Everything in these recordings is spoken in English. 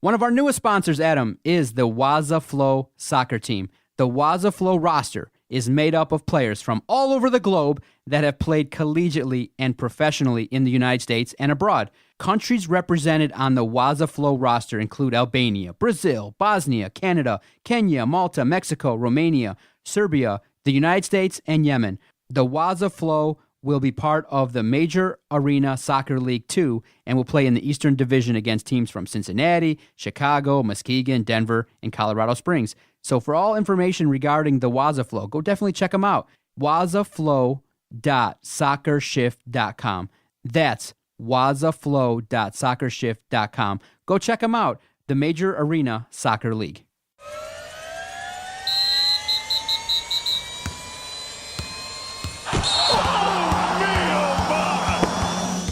One of our newest sponsors, Adam, is the Waza Flow soccer team. The Waza Flow roster is made up of players from all over the globe that have played collegiately and professionally in the United States and abroad. Countries represented on the Waza Flow roster include Albania, Brazil, Bosnia, Canada, Kenya, Malta, Mexico, Romania, Serbia, the United States, and Yemen. The Waza Flow will be part of the Major Arena Soccer League 2 and will play in the Eastern Division against teams from Cincinnati, Chicago, Muskegon, Denver, and Colorado Springs. So for all information regarding the Waza Flow, go definitely check them out. wazaflow.soccershift.com. That's wazaflow.soccershift.com. Go check them out. The Major Arena Soccer League.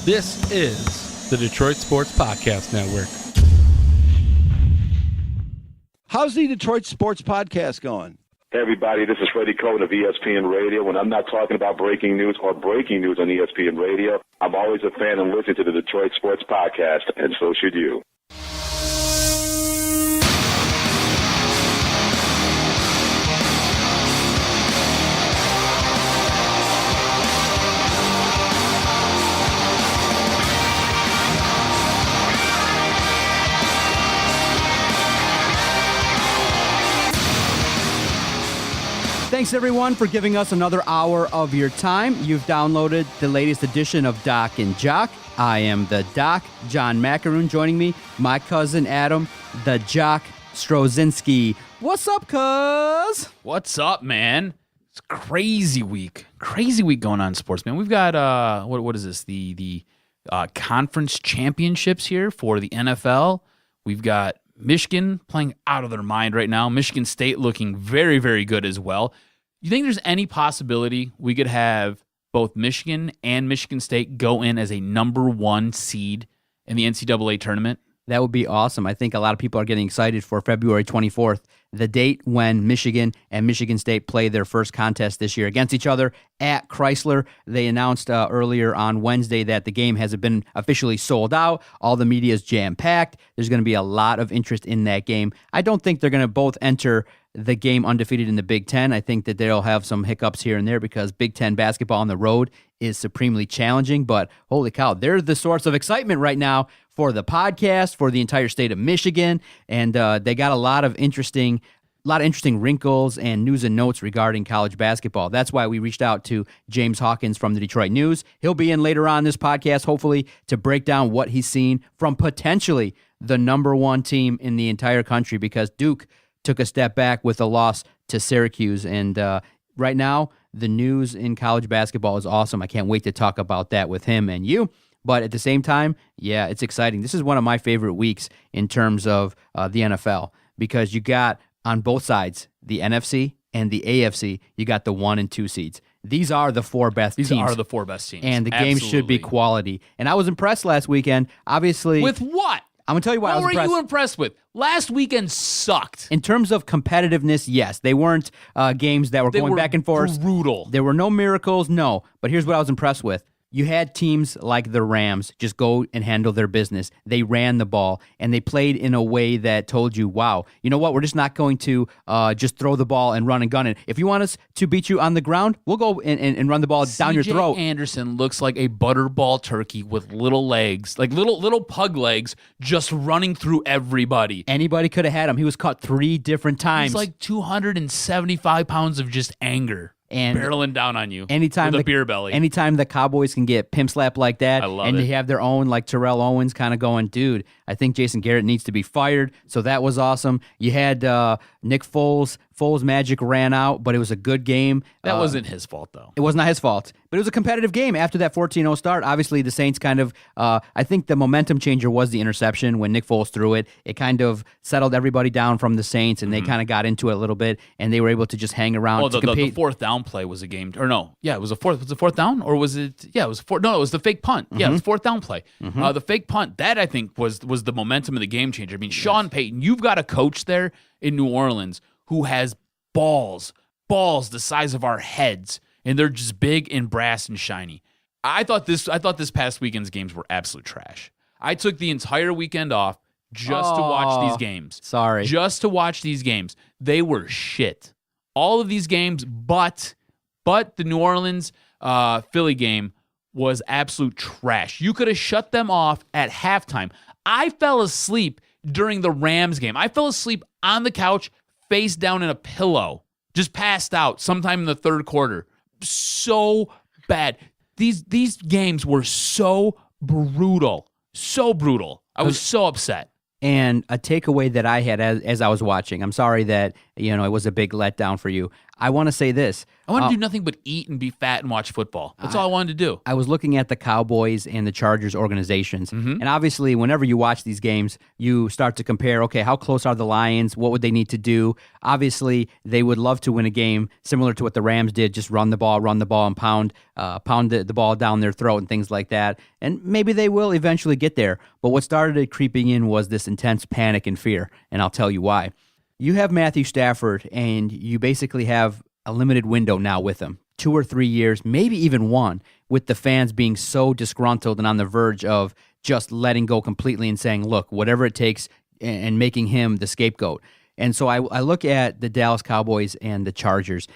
This is the Detroit Sports Podcast Network. How's the Detroit Sports Podcast going? Hey, everybody, this is Freddie Cohen of ESPN Radio. When I'm not talking about breaking news or breaking news on ESPN Radio, I'm always a fan and listen to the Detroit Sports Podcast, and so should you. Thanks, everyone, for giving us another hour of your time. You've downloaded the latest edition of Doc and Jock. I am the Doc, John Macaroon. Joining me, my cousin Adam, the Jock Strozinski. What's up, cuz? What's up, man? It's a crazy week. Crazy week going on in sports, man. We've got, what is this? The conference championships here for the NFL. We've got Michigan playing out of their mind right now. Michigan State looking very, very good as well. You think there's any possibility we could have both Michigan and Michigan State go in as a number one seed in the NCAA tournament? That would be awesome. I think a lot of people are getting excited for February 24th, the date when Michigan and Michigan State play their first contest this year against each other at Chrysler. They announced earlier on Wednesday that the game has been officially sold out. All the media is jam-packed. There's going to be a lot of interest in that game. I don't think they're going to both enter the game undefeated in the Big Ten. I think that they'll have some hiccups here and there because Big Ten basketball on the road is supremely challenging. But holy cow, they're the source of excitement right now for the podcast, for the entire state of Michigan, and they got a lot of interesting wrinkles and news and notes regarding college basketball. That's why we reached out to James Hawkins from the Detroit News. He'll be in later on this podcast, hopefully, to break down what he's seen from potentially the number one team in the entire country, because Duke took a step back with a loss to Syracuse. And right now, the news in college basketball is awesome. I can't wait to talk about that with him and you. But at the same time, yeah, it's exciting. This is one of my favorite weeks in terms of the NFL, because you got on both sides, the NFC and the AFC, you got the 1 and 2 seeds. These are the four best teams. These are the four best teams. And the games should be quality. And I was impressed last weekend, obviously. With what? I'm going to tell you why I was impressed. What were you impressed with? Last weekend sucked. In terms of competitiveness, yes. They weren't games that were going back and forth. Brutal. There were no miracles, no. But here's what I was impressed with. You had teams like the Rams just go and handle their business. They ran the ball, and they played in a way that told you, wow, you know what? We're just not going to just throw the ball and run and gun it. If you want us to beat you on the ground, we'll go and run the ball down your throat. Anderson looks like a butterball turkey with little legs, like little pug legs, just running through everybody. Anybody could have had him. He was caught 3 different times. He's like 275 pounds of just anger. And barreling down on you with a beer belly. Anytime the Cowboys can get pimp slapped like that, I love and it. they have their own, like Terrell Owens kind of going, dude, I think Jason Garrett needs to be fired. So that was awesome. You had Nick Foles. Foles' magic ran out, but it was a good game. That wasn't his fault, though. It was not his fault, but it was a competitive game after that 14-0 start. Obviously, the Saints kind of, I think the momentum changer was the interception when Nick Foles threw it. It kind of settled everybody down from the Saints, and they kind of got into it a little bit, and they were able to just hang around to compete. The fourth down play was a game, or no, yeah, it was a fourth. Was it fourth down, or was it? Yeah, it was fourth. No, it was the fake punt. Yeah, it was fourth down play. The fake punt, that I think was the momentum of the game changer. I mean, Sean Payton, you've got a coach there in New Orleans who has balls the size of our heads, and they're just big and brass and shiny. I thought this past weekend's games were absolute trash. I took the entire weekend off just to watch these games. Sorry. Just to watch these games. They were shit. All of these games, but the New Orleans Philly game was absolute trash. You could have shut them off at halftime. I fell asleep during the Rams game. I fell asleep on the couch, face down in a pillow, just passed out sometime in the third quarter. So bad. These games were so brutal. So brutal. I was so upset. And a takeaway that I had as I was watching, I'm sorry that, it was a big letdown for you. I want to say this. I want to do nothing but eat and be fat and watch football. That's all I wanted to do. I was looking at the Cowboys and the Chargers organizations. And obviously, whenever you watch these games, you start to compare, okay, how close are the Lions? What would they need to do? Obviously, they would love to win a game similar to what the Rams did, just run the ball, and pound the ball down their throat and things like that. And maybe they will eventually get there. But what started creeping in was this intense panic and fear, and I'll tell you why. You have Matthew Stafford, and you basically have a limited window now with him. 2 or 3 years, maybe even 1, with the fans being so disgruntled and on the verge of just letting go completely and saying, look, whatever it takes, and making him the scapegoat. And so I look at the Dallas Cowboys and the Chargers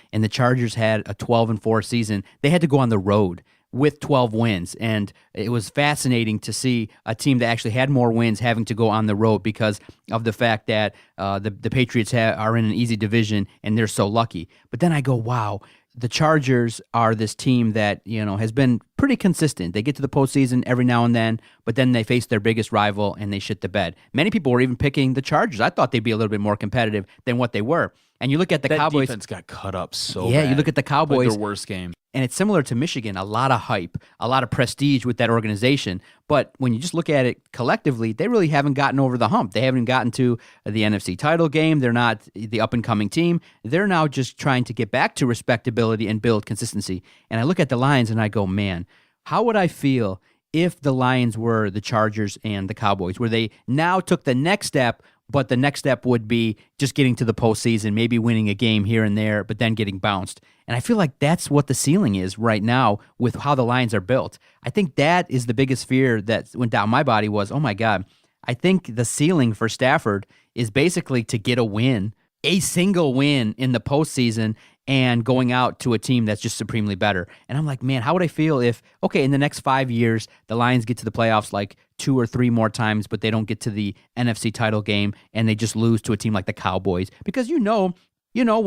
had a 12-4 season. They had to go on the road with 12 wins, and it was fascinating to see a team that actually had more wins having to go on the road because of the fact that the Patriots are in an easy division and they're so lucky. But then I go, wow, the Chargers are this team that has been pretty consistent. They get to the postseason every now and then, but then they face their biggest rival and they shit the bed. Many people were even picking the Chargers. I thought they'd be a little bit more competitive than what they were. And you look at the Cowboys. That defense got cut up so bad. bad. You look at the Cowboys. Like their worst game. And it's similar to Michigan, a lot of hype, a lot of prestige with that organization. But when you just look at it collectively, they really haven't gotten over the hump. They haven't gotten to the NFC title game. They're not the up-and-coming team. They're now just trying to get back to respectability and build consistency. And I look at the Lions and I go, man, how would I feel if the Lions were the Chargers and the Cowboys, where they now took the next step, but the next step would be just getting to the postseason, maybe winning a game here and there, but then getting bounced. And I feel like that's what the ceiling is right now with how the Lions are built. I think that is the biggest fear that went down my body was, oh my God, I think the ceiling for Stafford is basically to get a win, a single win in the postseason, and going out to a team that's just supremely better. And I'm like, man, how would I feel if, okay, in the next 5 years, the Lions get to the playoffs like 2 or 3 more times, but they don't get to the NFC title game and they just lose to a team like the Cowboys? Because one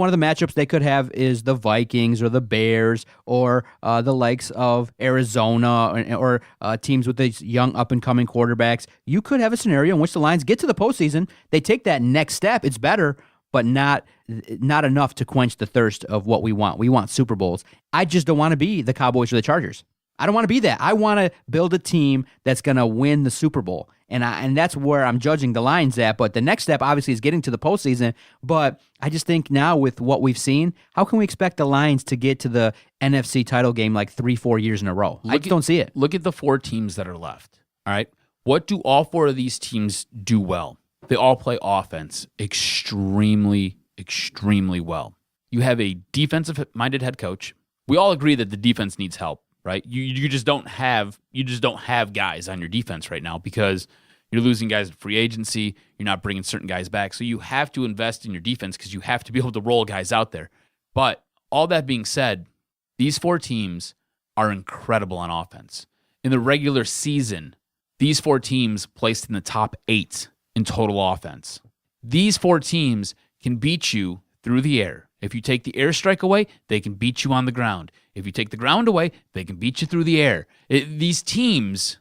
of the matchups they could have is the Vikings or the Bears or the likes of Arizona or teams with these young up-and-coming quarterbacks. You could have a scenario in which the Lions get to the postseason, they take that next step, it's better, but not enough to quench the thirst of what we want. We want Super Bowls. I just don't want to be the Cowboys or the Chargers. I don't want to be that. I want to build a team that's going to win the Super Bowl. And that's where I'm judging the Lions at. But the next step, obviously, is getting to the postseason. But I just think now with what we've seen, how can we expect the Lions to get to the NFC title game like 3-4 years in a row? I just don't see it. Look at the 4 teams that are left. All right. What do all 4 of these teams do well? They all play offense extremely, extremely well. You have a defensive-minded head coach. We all agree that the defense needs help, right? You just don't have guys on your defense right now because you're losing guys in free agency. You're not bringing certain guys back. So you have to invest in your defense because you have to be able to roll guys out there. But all that being said, these 4 teams are incredible on offense. In the regular season, these 4 teams placed in the top 8 in total offense. These 4 teams can beat you through the air. If you take the airstrike away, they can beat you on the ground. If you take the ground away, they can beat you through the air. These teams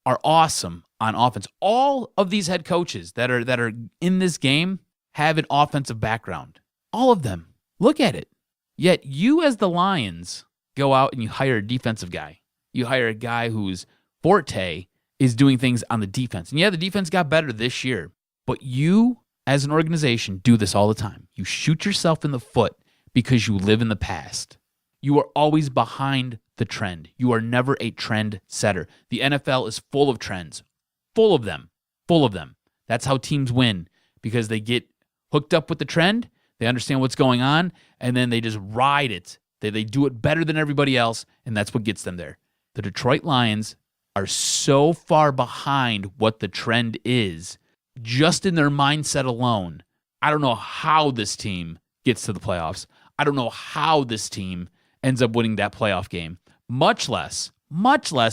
are awesome on offense. All of these head coaches that are in this game have an offensive background. All of them. Look at it. Yet you as the Lions go out and you hire a defensive guy. You hire a guy whose forte is doing things on the defense. And yeah, the defense got better this year, but you as an organization do this all the time. You shoot yourself in the foot because you live in the past. You are always behind the trend. You are never a trend setter. The NFL is full of trends, full of them. That's how teams win, because they get hooked up with the trend, they understand what's going on, and then they just ride it. They do it better than everybody else, and that's what gets them there. The Detroit Lions are so far behind what the trend is just in their mindset alone, I don't know how this team gets to the playoffs. I don't know how this team ends up winning that playoff game, much less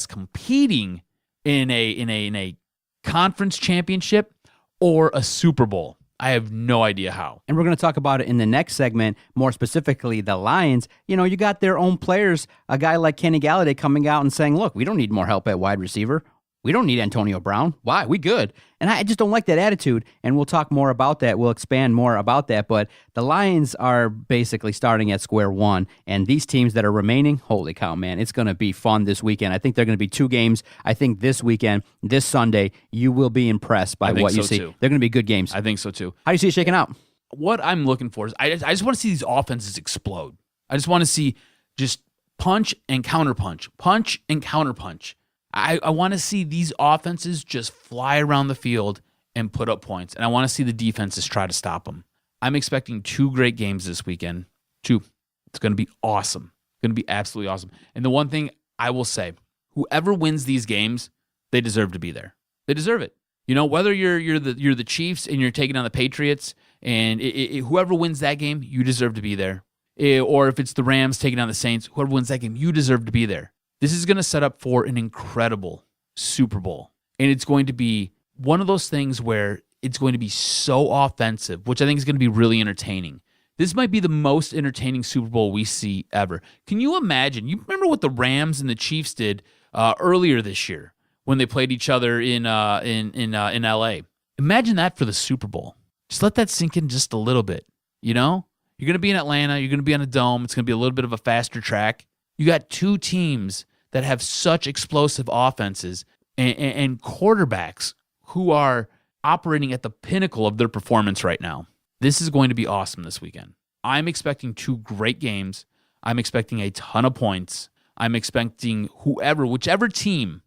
competing in a conference championship or a Super Bowl. I have no idea how. And we're going to talk about it in the next segment, more specifically the Lions. You know, you got their own players, a guy like Kenny Galladay coming out and saying, look, we don't need more help at wide receiver. We don't need Antonio Brown. Why? We good. And I just don't like that attitude. And we'll talk more about that. We'll expand more about that. But the Lions are basically starting at square one. And these teams that are remaining, holy cow, man, it's going to be fun this weekend. I think they're going to be 2 games. I think this weekend, this Sunday, you will be impressed by what you see. Too. They're going to be good games. I think so too. How do you see it shaking out? What I'm looking for is I just want to see these offenses explode. I just want to see just punch and counterpunch, punch and counterpunch. I want to see these offenses just fly around the field and put up points. And I want to see the defenses try to stop them. I'm expecting 2 great games this weekend. 2. It's going to be awesome. It's going to be absolutely awesome. And the one thing I will say, whoever wins these games, they deserve to be there. They deserve it. You know, whether you're the Chiefs and you're taking on the Patriots, and whoever wins that game, you deserve to be there. Or if it's the Rams taking on the Saints, whoever wins that game, you deserve to be there. This is going to set up for an incredible Super Bowl. And it's going to be one of those things where it's going to be so offensive, which I think is going to be really entertaining. This might be the most entertaining Super Bowl we see ever. Can you imagine? You remember what the Rams and the Chiefs did earlier this year when they played each other in LA? Imagine that for the Super Bowl. Just let that sink in just a little bit, you know? You're going to be in Atlanta. You're going to be on a dome. It's going to be a little bit of a faster track. You got 2 teams that have such explosive offenses and quarterbacks who are operating at the pinnacle of their performance right now. This is going to be awesome this weekend. I'm expecting 2 great games. I'm expecting a ton of points. I'm expecting whichever team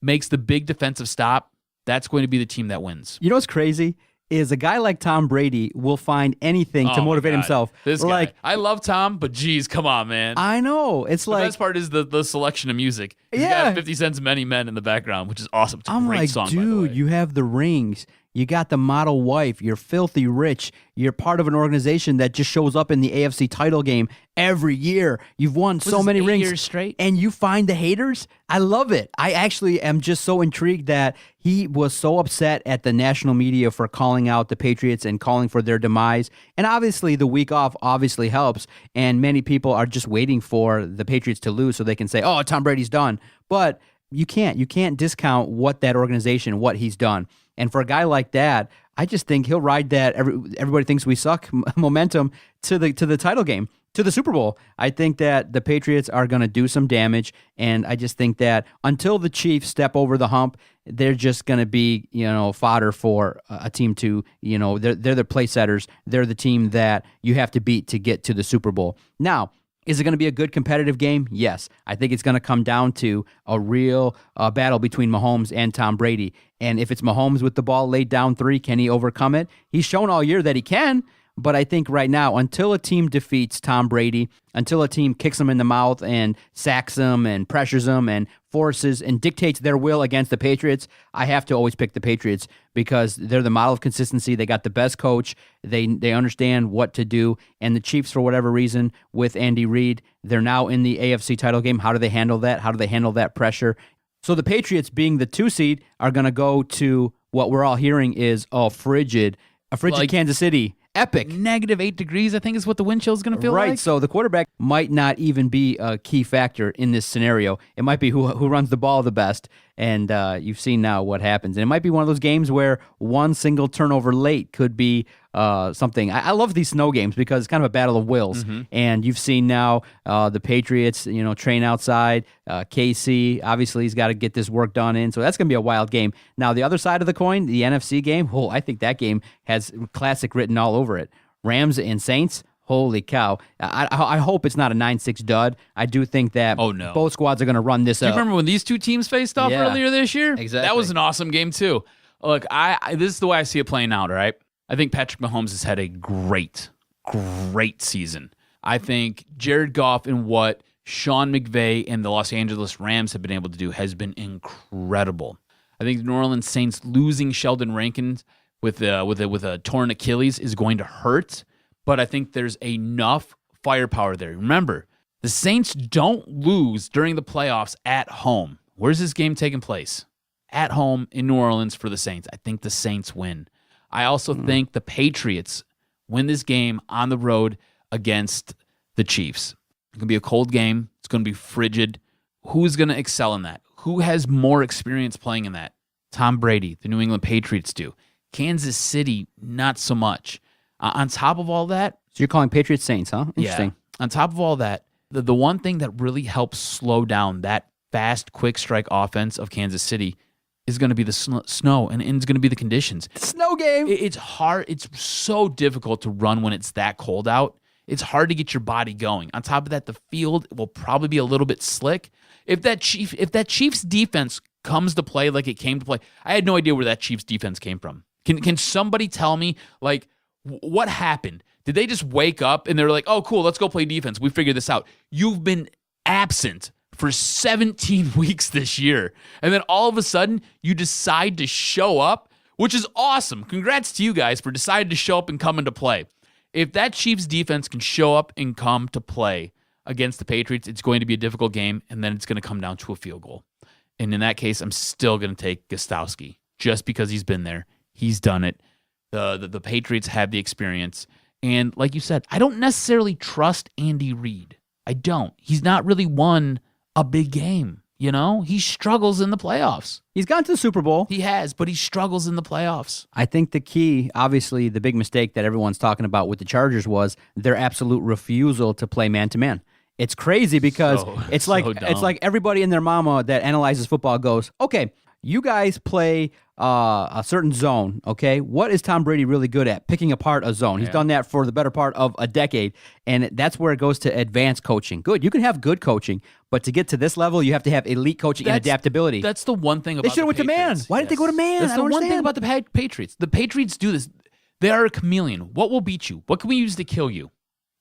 makes the big defensive stop, that's going to be the team that wins. You know what's crazy? Is a guy like Tom Brady will find anything to motivate himself. This guy. I love Tom, but geez, come on, man. I know. It's the like... best part is the selection of music. He's got 50 Cent's Many Men in the background, which is awesome. It's a great song, by the way. Dude, you have the rings. You got the model wife. You're filthy rich. You're part of an organization that just shows up in the AFC title game every year. You've won so many 8 rings. years straight? And you find the haters? I love it. I actually am just so intrigued that he was so upset at the national media for calling out the Patriots and calling for their demise. And obviously, the week off obviously helps. And many people are just waiting for the Patriots to lose so they can say, oh, Tom Brady's done. But you can't discount what that organization, what he's done. And for a guy like that, I just think he'll ride that everybody thinks we suck momentum to the title game, to the Super Bowl. I think that the Patriots are going to do some damage, and I just think that until the Chiefs step over the hump, they're just going to be, fodder for a team to, they're the place setters. They're the team that you have to beat to get to the Super Bowl. Now, is it going to be a good competitive game? Yes. I think it's going to come down to a real battle between Mahomes and Tom Brady. And if it's Mahomes with the ball laid down 3, can he overcome it? He's shown all year that he can. But I think right now, until a team defeats Tom Brady, until a team kicks him in the mouth and sacks him and pressures him and forces and dictates their will against the Patriots, I have to always pick the Patriots because they're the model of consistency. They got the best coach. They understand what to do. And the Chiefs, for whatever reason, with Andy Reid, they're now in the AFC title game. How do they handle that? How do they handle that pressure? So the Patriots, being the 2 seed, are going to go to what we're all hearing is a frigid Kansas City. Epic. -8 degrees, I think, is what the wind chill is going to feel like. Right, so the quarterback might not even be a key factor in this scenario. It might be who runs the ball the best, and you've seen now what happens. And it might be one of those games where one single turnover late could be something. I love these snow games because it's kind of a battle of wills. Mm-hmm. And you've seen now the Patriots, train outside. KC, obviously, he's got to get this work done in. So that's going to be a wild game. Now, the other side of the coin, the NFC game, I think that game has classic written all over it. Rams and Saints, holy cow. I hope it's not a 9-6 dud. I do think that both squads are going to run this up. Do you remember when these 2 teams faced off earlier this year? Exactly. That was an awesome game, too. Look, this is the way I see it playing out, all right? I think Patrick Mahomes has had a great season. I think Jared Goff and what Sean McVay and the Los Angeles Rams have been able to do has been incredible. I think the New Orleans Saints losing Sheldon Rankins with a torn Achilles is going to hurt, but I think there's enough firepower there. Remember, the Saints don't lose during the playoffs at home. Where's this game taking place? At home in New Orleans for the Saints. I think the Saints win. I also think the Patriots win this game on the road against the Chiefs. It's going to be a cold game. It's going to be frigid. Who's going to excel in that? Who has more experience playing in that? Tom Brady, the New England Patriots do. Kansas City, not so much. On top of all that... So you're calling Patriots Saints, huh? Interesting. Yeah. On top of all that, the one thing that really helps slow down that fast, quick strike offense of Kansas City is going to be the snow, and it's going to be the conditions. Snow game. It's hard. It's so difficult to run when it's that cold out. It's hard to get your body going. On top of that, the field will probably be a little bit slick. If that Chiefs defense comes to play like it came to play, I had no idea where that Chiefs defense came from. Can somebody tell me, like, what happened? Did they just wake up and they're like, oh, cool, let's go play defense. We figured this out. You've been absent for 17 weeks this year. And then all of a sudden, you decide to show up, which is awesome. Congrats to you guys for deciding to show up and come into play. If that Chiefs defense can show up and come to play against the Patriots, it's going to be a difficult game, and then it's going to come down to a field goal. And in that case, I'm still going to take Gostowski just because he's been there. He's done it. The Patriots have the experience. And like you said, I don't necessarily trust Andy Reid. I don't. He's not really won a big game, you know? He struggles in the playoffs. He's gone to the Super Bowl. He has, but he struggles in the playoffs. I think the key, obviously, the big mistake that everyone's talking about with the Chargers was their absolute refusal to play man-to-man. It's crazy because it's like everybody and their mama that analyzes football goes, okay, you guys play a certain zone, okay? What is Tom Brady really good at? Picking apart a zone. He's done that for the better part of a decade, and that's where it goes to advanced coaching. Good. You can have good coaching, but to get to this level, you have to have elite coaching and adaptability. That's the one thing about they should have went to man. Why didn't they go to man? That's the one thing about the Patriots. The Patriots do this. They are a chameleon. What will beat you? What can we use to kill you?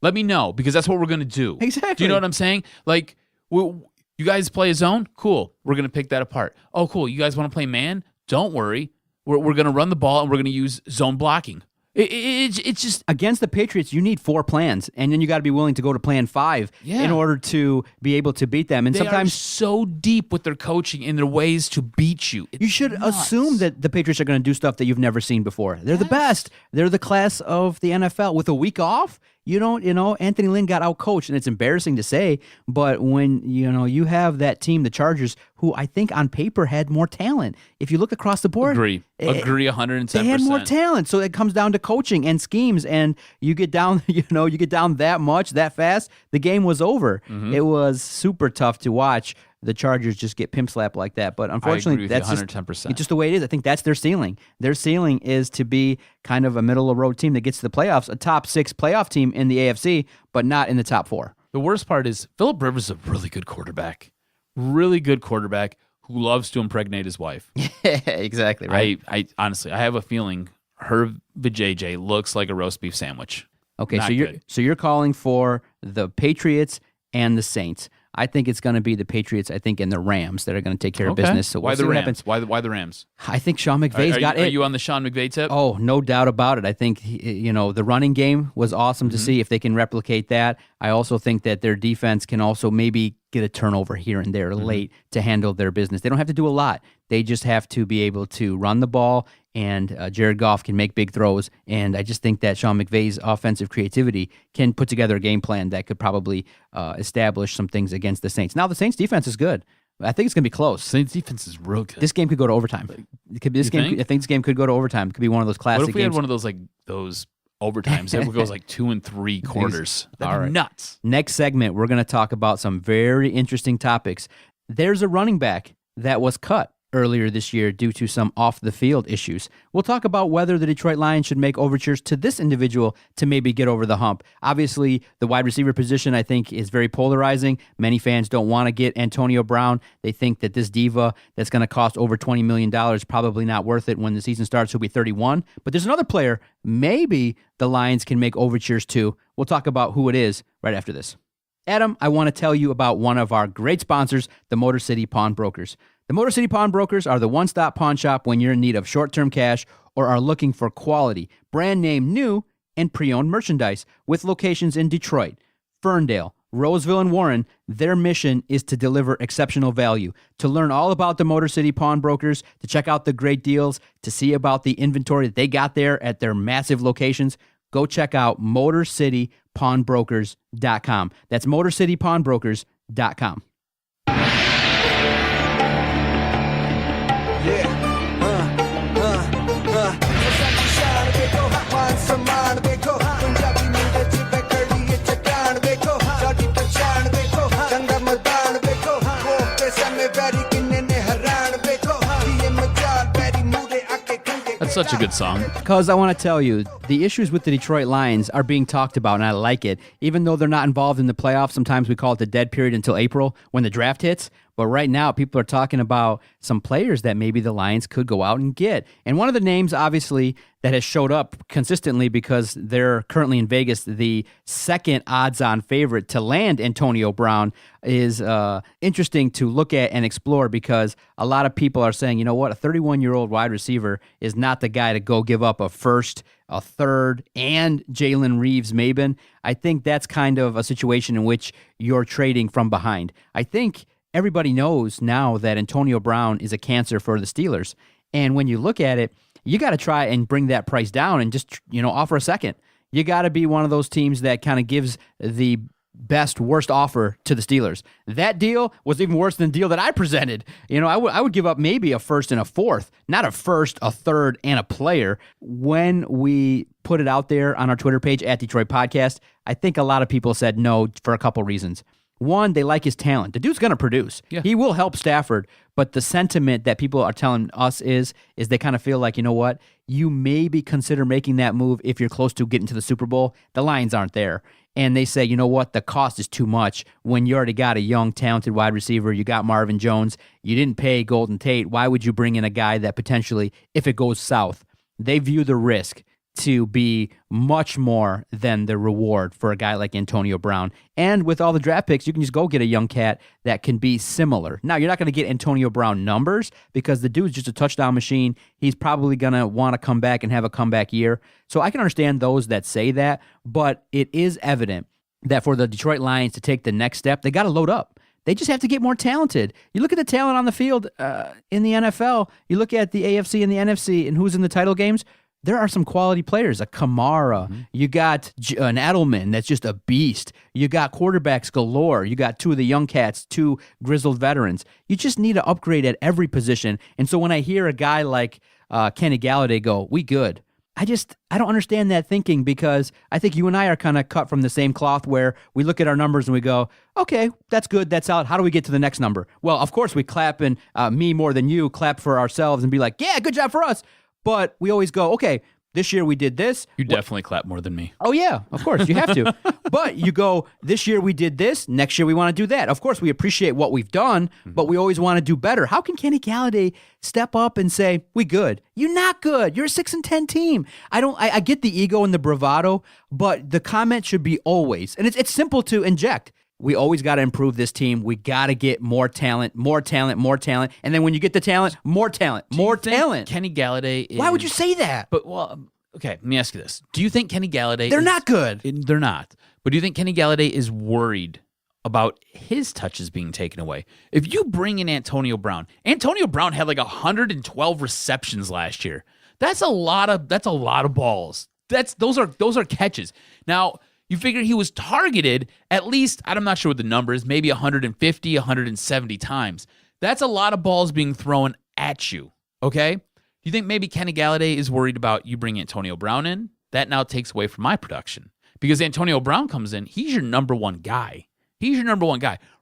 Let me know, because that's what we're going to do. Exactly. Do you know what I'm saying? Like, you guys play a zone? Cool. We're going to pick that apart. Oh, cool. You guys want to play man? Don't worry. We're going to run the ball, and we're going to use zone blocking. It's just... Against the Patriots, you need 4 plans, and then you got to be willing to go to plan 5 in order to be able to beat them. And they sometimes are so deep with their coaching and their ways to beat you. You should assume that the Patriots are going to do stuff that you've never seen before. They're the best. They're the class of the NFL. With a week off, Anthony Lynn got outcoached, and it's embarrassing to say, but when, you have that team, the Chargers, who I think on paper had more talent. If you look across the board. Agree 110%. They had more talent, so it comes down to coaching and schemes, and you get down, you get down that much, that fast, the game was over. Mm-hmm. It was super tough to watch the Chargers just get pimp slapped like that. But unfortunately, that's 110%. Just the way it is. I think that's their ceiling. Their ceiling is to be kind of a middle-of-the-road team that gets to the playoffs, a top 6 playoff team in the AFC, but not in the top 4. The worst part is Phillip Rivers is a really good quarterback who loves to impregnate his wife. Exactly, right? I honestly, I have a feeling her vajayjay looks like a roast beef sandwich. Okay, Not so you're calling for the Patriots and the Saints. I think it's going to be the Patriots, I think, and the Rams that are going to take care of business. So why the Rams? Why the Rams? I think Sean McVay's got it. Are you on the Sean McVay tip? Oh, no doubt about it. I think, the running game was awesome to see if they can replicate that. I also think that their defense can also maybe get a turnover here and there late to handle their business. They don't have to do a lot. They just have to be able to run the ball, and Jared Goff can make big throws. And I just think that Sean McVay's offensive creativity can put together a game plan that could probably establish some things against the Saints. Now, the Saints' defense is good. I think it's going to be close. Saints' defense is real good. This game could go to overtime. I think this game could go to overtime. It could be one of those classic games. What if we had one of those overtimes that goes like 2 3 quarters? That'd be nuts. Next segment, we're going to talk about some very interesting topics. There's a running back that was cut earlier this year due to some off-the-field issues. We'll talk about whether the Detroit Lions should make overtures to this individual to maybe get over the hump. Obviously, the wide receiver position, I think, is very polarizing. Many fans don't want to get Antonio Brown. They think that this diva that's going to cost over $20 million is probably not worth it when the season starts. He'll be 31. But there's another player maybe the Lions can make overtures to. We'll talk about who it is right after this. Adam, I want to tell you about one of our great sponsors, the Motor City Pawnbrokers. The Motor City Pawnbrokers are the one-stop pawn shop when you're in need of short-term cash or are looking for quality, brand name new, and pre-owned merchandise. With locations in Detroit, Ferndale, Roseville, and Warren, their mission is to deliver exceptional value. To learn all about the Motor City Pawnbrokers, to check out the great deals, to see about the inventory that they got there at their massive locations, go check out MotorCityPawnbrokers.com. That's MotorCityPawnbrokers.com. That's such a good song. Because I want to tell you, the issues with the Detroit Lions are being talked about, and I like it. Even though they're not involved in the playoffs, sometimes we call it the dead period until April when the draft hits. But right now, people are talking about some players that maybe the Lions could go out and get. And one of the names, obviously, that has showed up consistently because they're currently in Vegas, the second odds-on favorite to land Antonio Brown, is interesting to look at and explore because a lot of people are saying, you know what, a 31-year-old wide receiver is not the guy to go give up a first, a third, and Jalen Reeves-Maybin. I think that's kind of a situation in which you're trading from behind. I think everybody knows now that Antonio Brown is a cancer for the Steelers. And when you look at it, you got to try and bring that price down and just, offer a second. You got to be one of those teams that kind of gives the best, worst offer to the Steelers. That deal was even worse than the deal that I presented. I would give up maybe a first and a fourth, not a first, a third, and a player. When we put it out there on our Twitter page at Detroit Podcast, I think a lot of people said no for a couple reasons. One, they like his talent. The dude's going to produce. Yeah. He will help Stafford, but the sentiment that people are telling us is they kind of feel like, you know what, you maybe consider making that move if you're close to getting to the Super Bowl. The Lions aren't there. And they say, you know what, the cost is too much when you already got a young, talented wide receiver. You got Marvin Jones. You didn't pay Golden Tate. Why would you bring in a guy that potentially, if it goes south, they view the risk to be much more than the reward for a guy like Antonio Brown. And with all the draft picks, you can just go get a young cat that can be similar. Now, you're not going to get Antonio Brown numbers because the dude's just a touchdown machine. He's probably going to want to come back and have a comeback year. So I can understand those that say that, but it is evident that for the Detroit Lions to take the next step, they got to load up. They just have to get more talented. You look at the talent on the field in the NFL, you look at the AFC and the NFC and who's in the title games, there are some quality players, a Kamara. You got an Edelman that's just a beast. You got quarterbacks galore. You got two of the young cats, two grizzled veterans. You just need to upgrade at every position. And so when I hear a guy like Kenny Galladay go, we good, I don't understand that thinking because I think you and I are kind of cut from the same cloth where we look at our numbers and we go, okay, that's good, that's out. How do we get to the next number? Well, of course we clap, and me more than you clap for ourselves and be like, yeah, good job for us. But we always go, okay, this year we did this. You definitely clap more than me. Oh, yeah, of course, you have to. But you go, this year we did this, next year we want to do that. Of course, we appreciate what we've done, but we always want to do better. How can Kenny Galladay step up and say, we good? You're not good. You're a 6-10 team. I get the ego and the bravado, but the comment should be always, and it's simple to inject. We always got to improve this team. We got to get more talent, more talent, more talent. And then when you get the talent, more talent, more talent. Kenny Galladay is... Why would you say that? But, okay, let me ask you this. Do you think Kenny Galladay They're not good. They're not. But do you think Kenny Galladay is worried about his touches being taken away? If you bring in Antonio Brown had like 112 receptions last year. That's a lot of balls. Those are catches. Now, you figure he was targeted at least, I'm not sure what the number is, maybe 150, 170 times. That's a lot of balls being thrown at you, okay? Do you think maybe Kenny Galladay is worried about you bringing Antonio Brown in? That now takes away from my production. Because Antonio Brown comes in, he's your number one guy.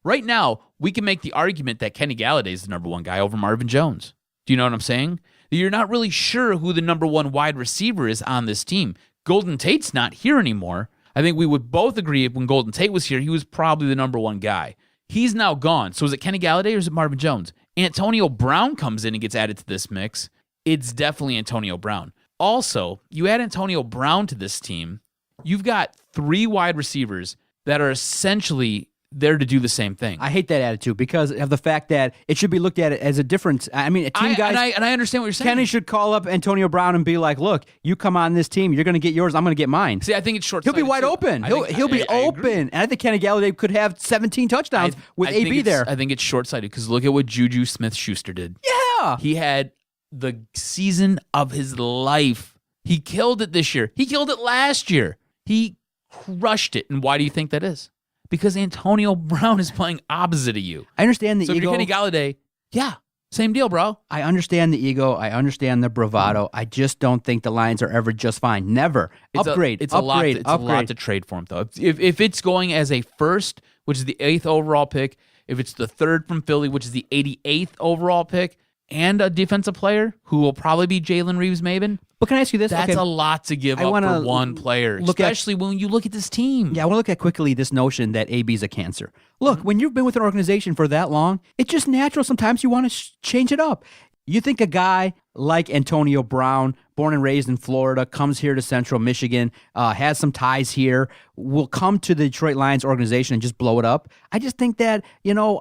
Right now, we can make the argument that Kenny Galladay is the number one guy over Marvin Jones. Do you know what I'm saying? You're not really sure who the number one wide receiver is on this team. Golden Tate's not here anymore. I think we would both agree when Golden Tate was here, he was probably the number one guy. He's now gone. So is it Kenny Galladay or is it Marvin Jones? Antonio Brown comes in and gets added to this mix. It's definitely Antonio Brown. Also, you add Antonio Brown to this team, you've got three wide receivers that are essentially there to do the same thing. I hate that attitude because of the fact that it should be looked at as a difference. I mean, a team guys. And I understand what you're saying. Kenny should call up Antonio Brown and be like, "Look, you come on this team, you're going to get yours. I'm going to get mine." See, I think it's short. He'll be wide open. He'll be open, and I think Kenny Galladay could have 17 touchdowns with AB there. I think it's short-sighted because look at what Juju Smith-Schuster did. Yeah, he had the season of his life. He killed it this year. He killed it last year. He crushed it. And why do you think that is? Because Antonio Brown is playing opposite of you. I understand the ego. So if you're Kenny Galladay, yeah, same deal, bro. I understand the ego. I understand the bravado. I just don't think the Lions are ever just fine. Never. It's a lot to trade for him, though. If it's going as a first, which is the 8th overall pick, if it's the 3rd from Philly, which is the 88th overall pick, and a defensive player who will probably be Jalen Reeves-Maybin. But can I ask you this? That's a lot to give up for one player, especially when you look at this team. Yeah, I want to look at quickly this notion that AB is a cancer. Look, when you've been with an organization for that long, it's just natural. Sometimes you want to change it up. You think a guy like Antonio Brown, born and raised in Florida, comes here to Central Michigan, has some ties here, will come to the Detroit Lions organization and just blow it up? I just think that,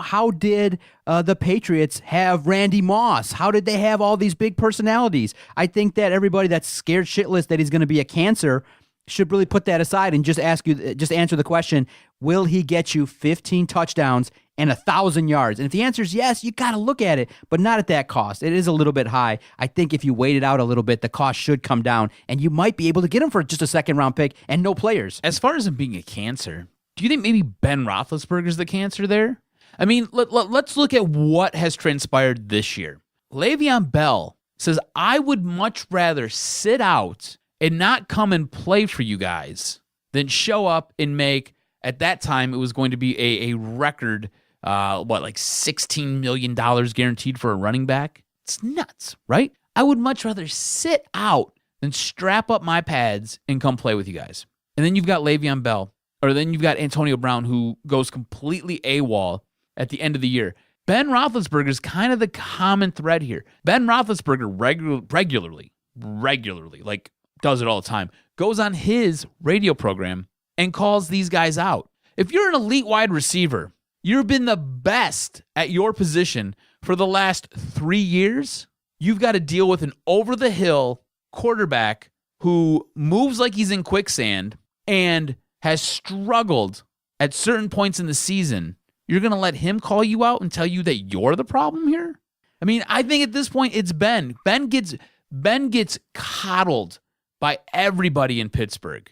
how did the Patriots have Randy Moss? How did they have all these big personalities? I think that everybody that's scared shitless that he's going to be a cancer should really put that aside and just answer the question, will he get you 15 touchdowns and 1,000 yards? And if the answer is yes, you got to look at it, but not at that cost. It is a little bit high. I think if you wait it out a little bit, the cost should come down, and you might be able to get him for just a second-round pick and no players. As far as him being a cancer, do you think maybe Ben Roethlisberger's the cancer there? I mean, let's look at what has transpired this year. Le'Veon Bell says, I would much rather sit out and not come and play for you guys than show up and make, at that time, it was going to be a record, like $16 million guaranteed for a running back? It's nuts, right? I would much rather sit out than strap up my pads and come play with you guys. And then you've got Le'Veon Bell, or then you've got Antonio Brown, who goes completely AWOL at the end of the year. Ben Roethlisberger is kind of the common thread here. Ben Roethlisberger regularly, like does it all the time, goes on his radio program and calls these guys out. If you're an elite wide receiver, you've been the best at your position for the last 3 years, you've got to deal with an over-the-hill quarterback who moves like he's in quicksand and has struggled at certain points in the season. You're going to let him call you out and tell you that you're the problem here? I mean, I think at this point it's Ben. Ben gets coddled by everybody in Pittsburgh.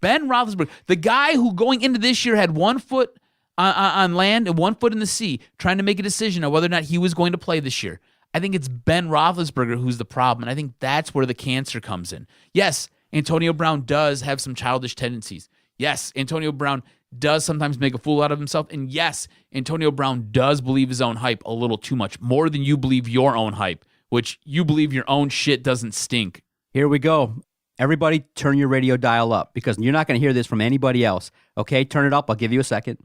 Ben Roethlisberger, the guy who going into this year had 1 foot on land and 1 foot in the sea, trying to make a decision on whether or not he was going to play this year. I think it's Ben Roethlisberger who's the problem, and I think that's where the cancer comes in. Yes, Antonio Brown does have some childish tendencies. Yes, Antonio Brown does sometimes make a fool out of himself, and yes, Antonio Brown does believe his own hype a little too much, more than you believe your own hype, which you believe your own shit doesn't stink. Here we go. Everybody turn your radio dial up because you're not going to hear this from anybody else. Okay, turn it up. I'll give you a second.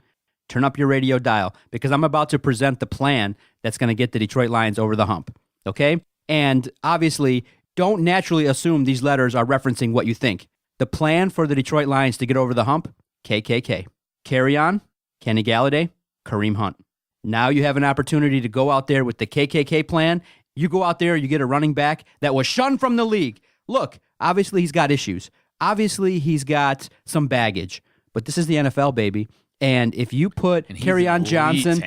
Turn up your radio dial because I'm about to present the plan that's going to get the Detroit Lions over the hump. Okay? And obviously, don't naturally assume these letters are referencing what you think. The plan for the Detroit Lions to get over the hump, KKK. Carry on, Kenny Galladay, Kareem Hunt. Now you have an opportunity to go out there with the KKK plan. You go out there, you get a running back that was shunned from the league. Look, obviously he's got issues. Obviously he's got some baggage. But this is the NFL, baby. And if you put Kerryon Johnson,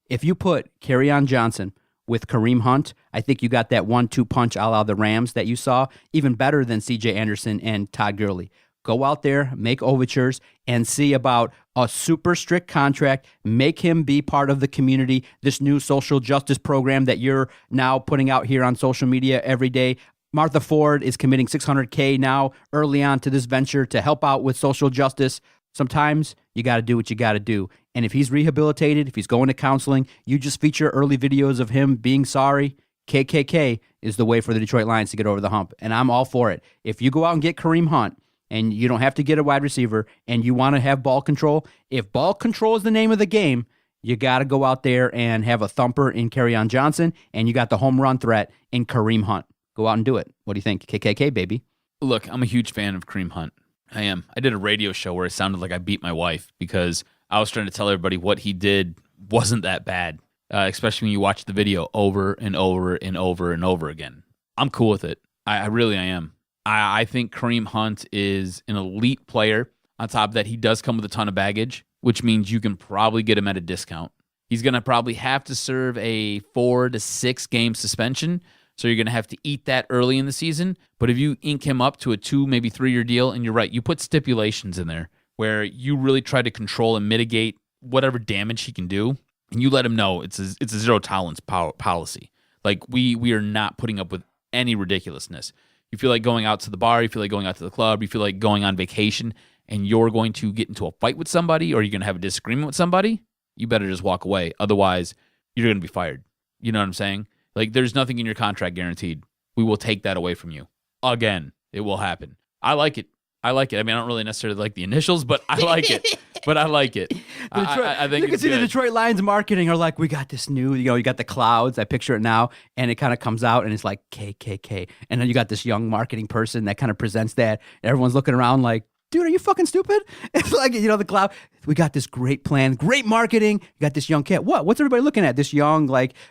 if you put Kerryon Johnson with Kareem Hunt, I think you got that 1-2 punch a la the Rams that you saw, even better than C.J. Anderson and Todd Gurley. Go out there, make overtures, and see about a super strict contract. Make him be part of the community, this new social justice program that you're now putting out here on social media every day. Martha Ford is committing $600K now early on to this venture to help out with social justice. Sometimes you got to do what you got to do. And if he's rehabilitated, if he's going to counseling, you just feature early videos of him being sorry. KKK is the way for the Detroit Lions to get over the hump. And I'm all for it. If you go out and get Kareem Hunt, and you don't have to get a wide receiver, and you want to have ball control, if ball control is the name of the game, you got to go out there and have a thumper in Kerryon Johnson, and you got the home run threat in Kareem Hunt. Go out and do it. What do you think? KKK, baby. Look, I'm a huge fan of Kareem Hunt. I am. I did a radio show where it sounded like I beat my wife because I was trying to tell everybody what he did wasn't that bad, especially when you watch the video over and over and over and over again. I'm cool with it. I really am. I think Kareem Hunt is an elite player. On top of that, he does come with a ton of baggage, which means you can probably get him at a discount. He's going to probably have to serve a 4 to 6 game suspension, so you're going to have to eat that early in the season. But if you ink him up to a 2, maybe 3-year deal, and you're right, you put stipulations in there where you really try to control and mitigate whatever damage he can do, and you let him know it's a zero tolerance policy. Like, we are not putting up with any ridiculousness. You feel like going out to the bar, you feel like going out to the club, you feel like going on vacation, and you're going to get into a fight with somebody or you're going to have a disagreement with somebody, you better just walk away. Otherwise, you're going to be fired. You know what I'm saying? Like, there's nothing in your contract guaranteed. We will take that away from you. Again, it will happen. I like it. I mean, I don't really necessarily like the initials, but I like it. I think you can see good. the Detroit Lions marketing are like, we got this new, you got the clouds. I picture it now, and it kind of comes out, and it's like KKK. And then you got this young marketing person that kind of presents that. And everyone's looking around like, dude, are you fucking stupid? It's like, the cloud. We got this great plan, great marketing. You got this young kid. What's everybody looking at? This young,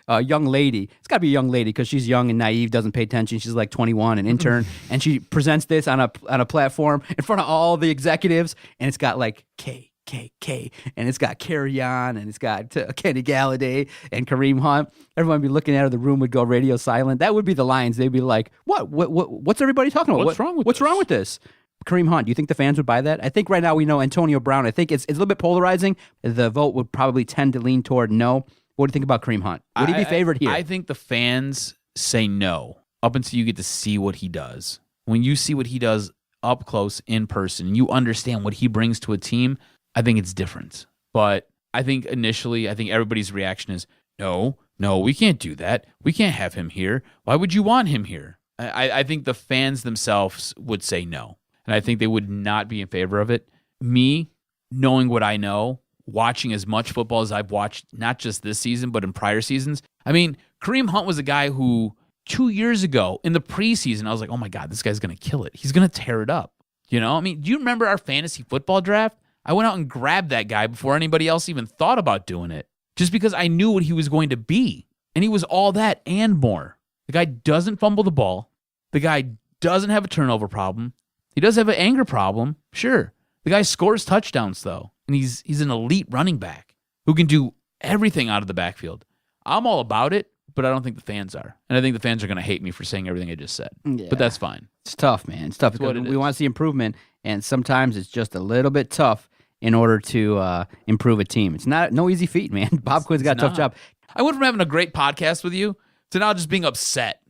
young lady. It's got to be a young lady because she's young and naive, doesn't pay attention. She's like 21, an intern, and she presents this on a platform in front of all the executives, and it's got like KKK, and it's got Carry On, and it's got Kenny Galladay and Kareem Hunt. Everyone would be looking at her. The room would go radio silent. That would be the Lions. They'd be like, what's everybody talking about? What's wrong with this? Kareem Hunt, do you think the fans would buy that? I think right now we know Antonio Brown. I think it's a little bit polarizing. The vote would probably tend to lean toward no. What do you think about Kareem Hunt? Would he be favored here? I think the fans say no up until you get to see what he does. When you see what he does up close, in person, you understand what he brings to a team, I think it's different. But I think initially, everybody's reaction is, no, we can't do that. We can't have him here. Why would you want him here? I think the fans themselves would say no. And I think they would not be in favor of it. Me, knowing what I know, watching as much football as I've watched, not just this season, but in prior seasons. I mean, Kareem Hunt was a guy who 2 years ago in the preseason, I was like, oh my God, this guy's going to kill it. He's going to tear it up. I mean, do you remember our fantasy football draft? I went out and grabbed that guy before anybody else even thought about doing it, just because I knew what he was going to be. And he was all that and more. The guy doesn't fumble the ball. The guy doesn't have a turnover problem. He does have an anger problem, sure. The guy scores touchdowns, though, and he's an elite running back who can do everything out of the backfield. I'm all about it, but I don't think the fans are. And I think the fans are going to hate me for saying everything I just said. Yeah. But that's fine. It's tough, man. It's tough because we want to see improvement, and sometimes it's just a little bit tough in order to improve a team. It's no easy feat, man. Bob Quinn's got a tough job. I went from having a great podcast with you to now just being upset.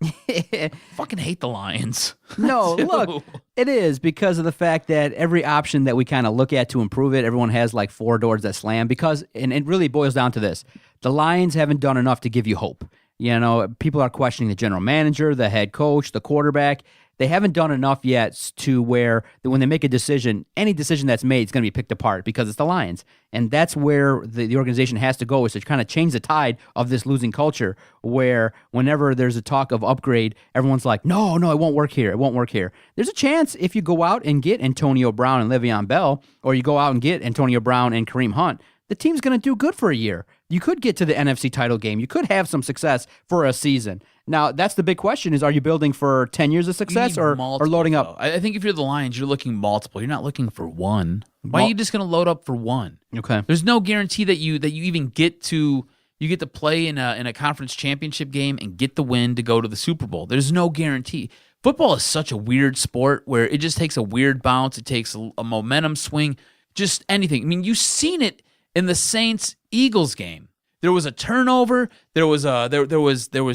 Fucking hate the Lions. No, look, it is because of the fact that every option that we kind of look at to improve it, everyone has like 4 doors that slam because, and it really boils down to this, the Lions haven't done enough to give you hope. People are questioning the general manager, the head coach, the quarterback. They haven't done enough yet to where when they make a decision, any decision that's made is going to be picked apart because it's the Lions. And that's where the organization has to go, is to kind of change the tide of this losing culture where whenever there's a talk of upgrade, everyone's like, no, it won't work here. It won't work here. There's a chance if you go out and get Antonio Brown and Le'Veon Bell, or you go out and get Antonio Brown and Kareem Hunt, the team's going to do good for a year. You could get to the NFC title game. You could have some success for a season. Now, that's the big question is, are you building for 10 years of success or loading up? I think if you're the Lions, you're looking multiple. You're not looking for one. Why are you just going to load up for one? Okay. There's no guarantee that you even get to play in a conference championship game and get the win to go to the Super Bowl. There's no guarantee. Football is such a weird sport where it just takes a weird bounce. It takes a momentum swing, just anything. I mean, you've seen it in the Saints-Eagles game. There was a turnover. There was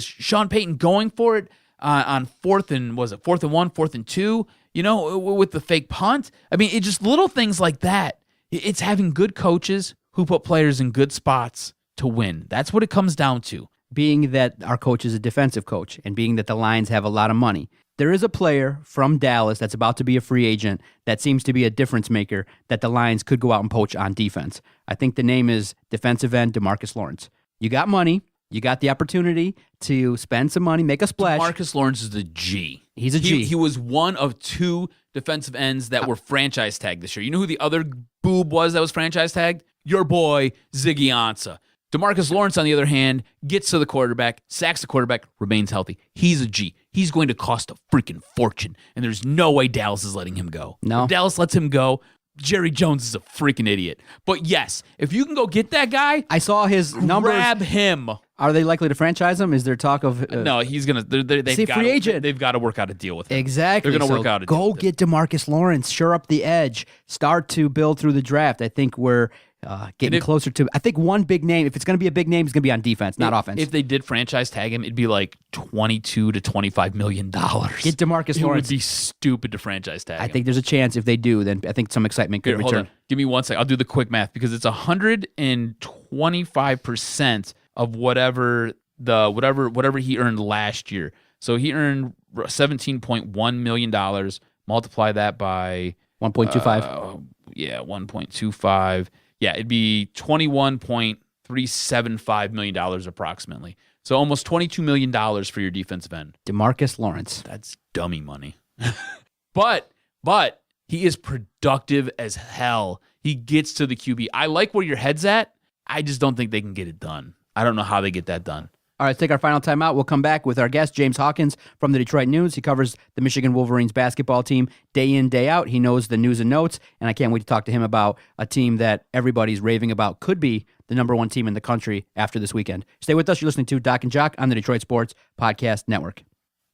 Sean Payton going for it on 4th and 1, 4th and 2. With the fake punt. I mean, it just little things like that. It's having good coaches who put players in good spots to win. That's what it comes down to. Being that our coach is a defensive coach, and being that the Lions have a lot of money, there is a player from Dallas that's about to be a free agent that seems to be a difference maker that the Lions could go out and poach on defense. I think the name is defensive end DeMarcus Lawrence. You got money. You got the opportunity to spend some money, make a splash. DeMarcus Lawrence is a G. He's a G. He was one of 2 defensive ends that were franchise tagged this year. You know who the other boob was that was franchise tagged? your boy Ziggy Ansah. DeMarcus Lawrence, on the other hand, gets to the quarterback, sacks the quarterback, remains healthy. He's a G. He's going to cost a freaking fortune, and there's no way Dallas is letting him go. No. If Dallas lets him go, Jerry Jones is a freaking idiot. But yes, if you can go get that guy, I saw his numbers. grab him. Are they likely to franchise him? Is there talk of No, he's gonna. They've free agent. They've got to work out a deal with him. Exactly. They're gonna So work out a deal. go with him. get DeMarcus Lawrence, shore up the edge, start to build through the draft. I think we're getting closer to. I think one big name. If it's going to be a big name, it's going to be on defense, not offense. If they did franchise tag him, it'd be like $22 to $25 million. Get DeMarcus It Lawrence. would be stupid to franchise tag him. I think there's a chance if they do, then I think some excitement could Here, hold return. on. Give me 1 second. I'll do the quick math because it's 125% of whatever he earned last year. So he earned $17.1 million. Multiply that by 1.25. 1.25. Yeah, it'd be $21.375 million approximately. So almost $22 million for your defensive end. DeMarcus Lawrence. That's dummy money. but he is productive as hell. He gets to the QB. I like where your head's at. I just don't think they can get it done. I don't know how they get that done. All right, let's take our final time out. We'll come back with our guest, James Hawkins from the Detroit News. He covers the Michigan Wolverines basketball team day in, day out. He knows the news and notes, and I can't wait to talk to him about a team that everybody's raving about could be the number one team in the country after this weekend. Stay with us. You're listening to Doc and Jock on the Detroit Sports Podcast Network.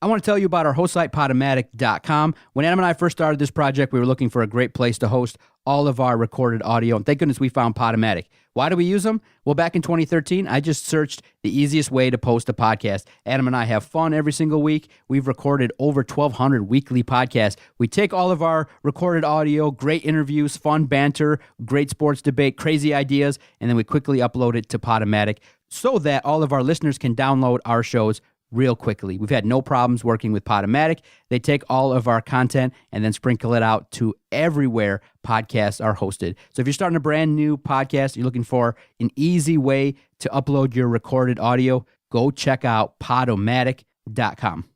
I want to tell you about our host site, Podomatic.com. When Adam and I first started this project, we were looking for a great place to host all of our recorded audio, and thank goodness we found Podomatic. Why do we use them? Well, back in 2013, I just searched the easiest way to post a podcast. Adam and I have fun every single week. We've recorded over 1,200 weekly podcasts. We take all of our recorded audio, great interviews, fun banter, great sports debate, crazy ideas, and then we quickly upload it to Podomatic so that all of our listeners can download our shows real quickly. We've had no problems working with Podomatic. They take all of our content and then sprinkle it out to everywhere podcasts are hosted. So if you're starting a brand new podcast, you're looking for an easy way to upload your recorded audio, go check out Podomatic.com.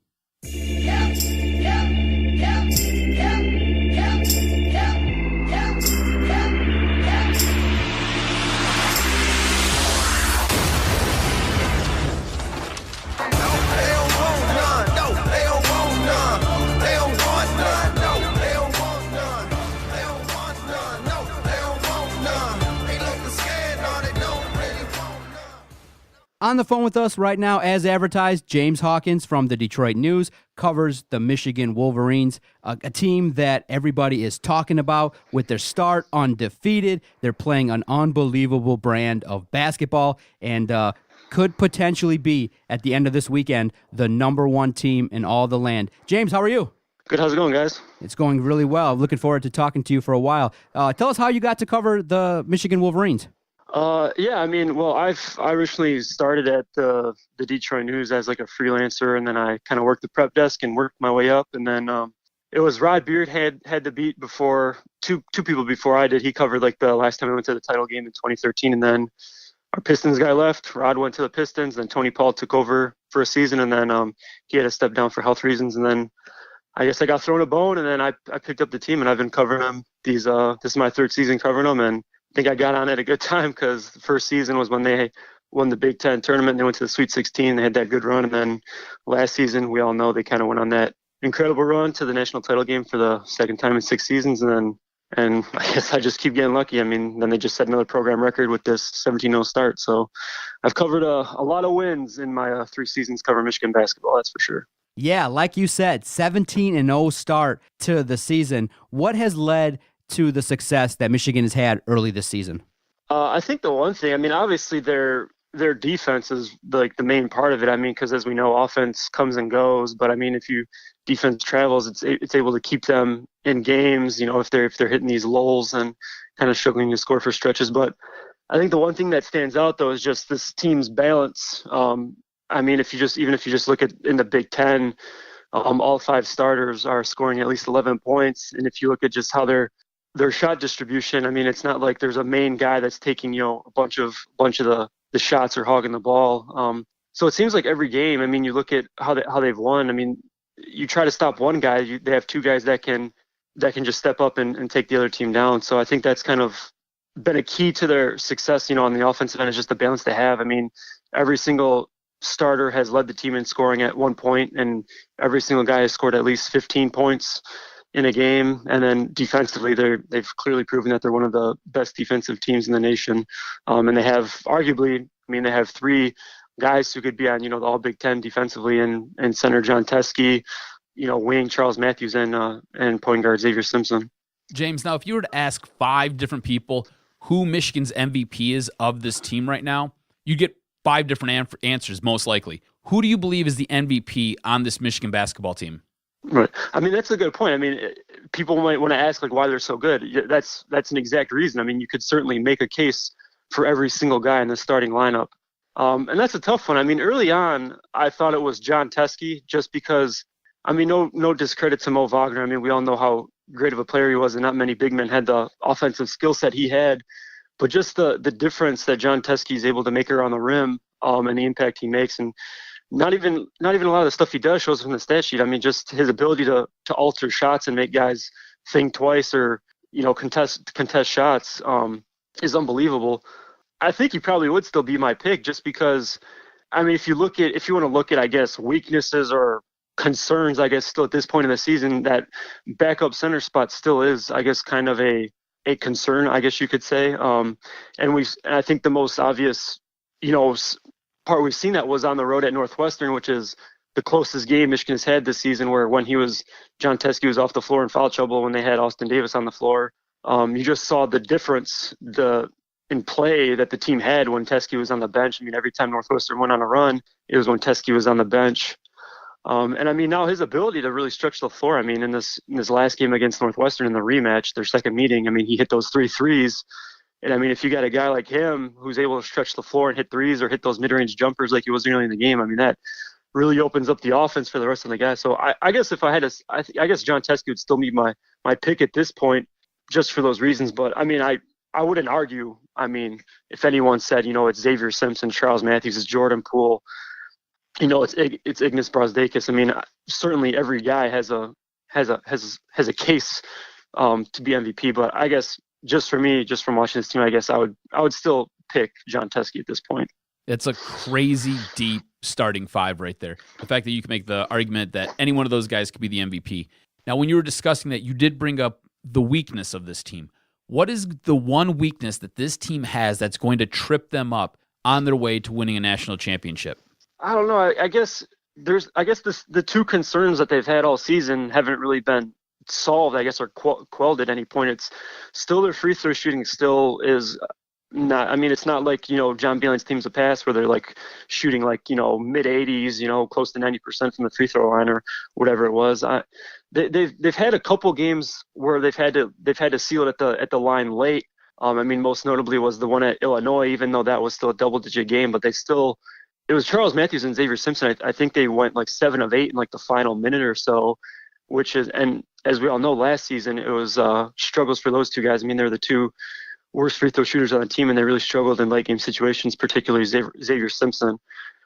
On the phone with us right now, as advertised, James Hawkins from the Detroit News covers the Michigan Wolverines, a team that everybody is talking about with their start undefeated. They're playing an unbelievable brand of basketball and could potentially be, at the end of this weekend, the number one team in all the land. James, how are you? Good. How's it going, guys? It's going really well. Looking forward to talking to you for a while. Tell us how you got to cover the Michigan Wolverines. Yeah, I mean, well, I originally started at the Detroit News as like a freelancer, and then I kind of worked the prep desk and worked my way up. And then it was Rod Beard had the beat before, two people before I did. He covered like the last time I went to the title game in 2013, and then our Pistons guy left. Rod went to the Pistons, then Tony Paul took over for a season, and then he had to step down for health reasons. And then I guess I got thrown a bone, and then I picked up the team, and I've been covering them. This is my third season covering them, and I think I got on at a good time because the first season was when they won the Big Ten tournament. They went to the Sweet 16. They had that good run. And then last season, we all know they kind of went on that incredible run to the national title game for the second time in 6 seasons. And I guess I just keep getting lucky. I mean, then they just set another program record with this 17-0 start. So I've covered a lot of wins in my 3 seasons covering Michigan basketball, that's for sure. Yeah, like you said, 17-0 start to the season. What has led to the success that Michigan has had early this season? I think the one thing, I mean, obviously their defense is like the main part of it. I mean, because as we know, offense comes and goes, but I mean, if defense travels, it's able to keep them in games. You know, if they're hitting these lulls and kind of struggling to score for stretches. But I think the one thing that stands out though is just this team's balance. I mean, if you just look at in the Big Ten, all 5 starters are scoring at least 11 points, and if you look at just how their shot distribution, I mean, it's not like there's a main guy that's taking, a bunch of the shots or hogging the ball. So it seems like every game, I mean, you look at how they've won. I mean, you try to stop one guy, they have 2 guys that can just step up and take the other team down. So I think that's kind of been a key to their success, on the offensive end is just the balance they have. I mean, every single starter has led the team in scoring at 1 point, and every single guy has scored at least 15 points in a game. And then defensively, they've clearly proven that they're one of the best defensive teams in the nation. And they have arguably, they have 3 guys who could be on, the All Big Ten defensively, and center John Teskey, wing Charles Matthews, and point guard Xavier Simpson. James, now if you were to ask 5 different people who Michigan's MVP is of this team right now, you'd get 5 different answers, most likely. Who do you believe is the MVP on this Michigan basketball team? Right. That's a good point. People might want to ask why they're so good. That's an exact reason. You could certainly make a case for every single guy in the starting lineup. And that's a tough one. Early on, I thought it was John Teskey, just because, no discredit to Mo Wagner. We all know how great of a player he was, and not many big men had the offensive skill set he had. But just the difference that John Teskey is able to make around the rim, and the impact he makes, and not even a lot of the stuff he does shows from the stat sheet. Just his ability to alter shots and make guys think twice, or contest shots, is unbelievable. I think he probably would still be my pick, just because, if you want to look at, I guess, weaknesses or concerns, I guess, still at this point in the season, that backup center spot still is, I guess, kind of a concern, I guess you could say. And I think the most obvious, part we've seen that was on the road at Northwestern, which is the closest game Michigan has had this season, where when John Teskey was off the floor in foul trouble when they had Austin Davis on the floor. You just saw the difference, in play that the team had when Teskey was on the bench. Every time Northwestern went on a run, it was when Teskey was on the bench. And now his ability to really stretch the floor, in this last game against Northwestern in the rematch, their second meeting, he hit those 3 threes. And if you got a guy like him who's able to stretch the floor and hit threes or hit those mid-range jumpers like he was early in the game, that really opens up the offense for the rest of the guys. So I guess if I had I guess John Teskey would still be my pick at this point, just for those reasons. But I wouldn't argue. If anyone said, it's Xavier Simpson, Charles Matthews, it's Jordan Poole, it's Ignas Brazdeikis. Certainly every guy has a case to be MVP. But I guess just for me, just from watching this team, I guess I would still pick John Teskey at this point. It's a crazy deep starting 5 right there. The fact that you can make the argument that any one of those guys could be the MVP. Now, when you were discussing that, you did bring up the weakness of this team. What is the one weakness that this team has that's going to trip them up on their way to winning a national championship? I don't know. I guess the 2 concerns that they've had all season haven't really been solved, I guess, or quelled at any point. It's still their free throw shooting still is not. It's not like John Beilein's teams of past, where they're shooting mid 80s, close to 90% from the free throw line or whatever it was. They've had a couple games where they've had to seal it at the line late. Most notably was the one at Illinois, even though that was still a double-digit game. But it was Charles Matthews and Xavier Simpson. I think they went 7 of 8 in the final minute or so, and as we all know, last season it was struggles for those 2 guys. They're the 2 worst free throw shooters on the team, and they really struggled in late game situations, particularly Xavier Simpson.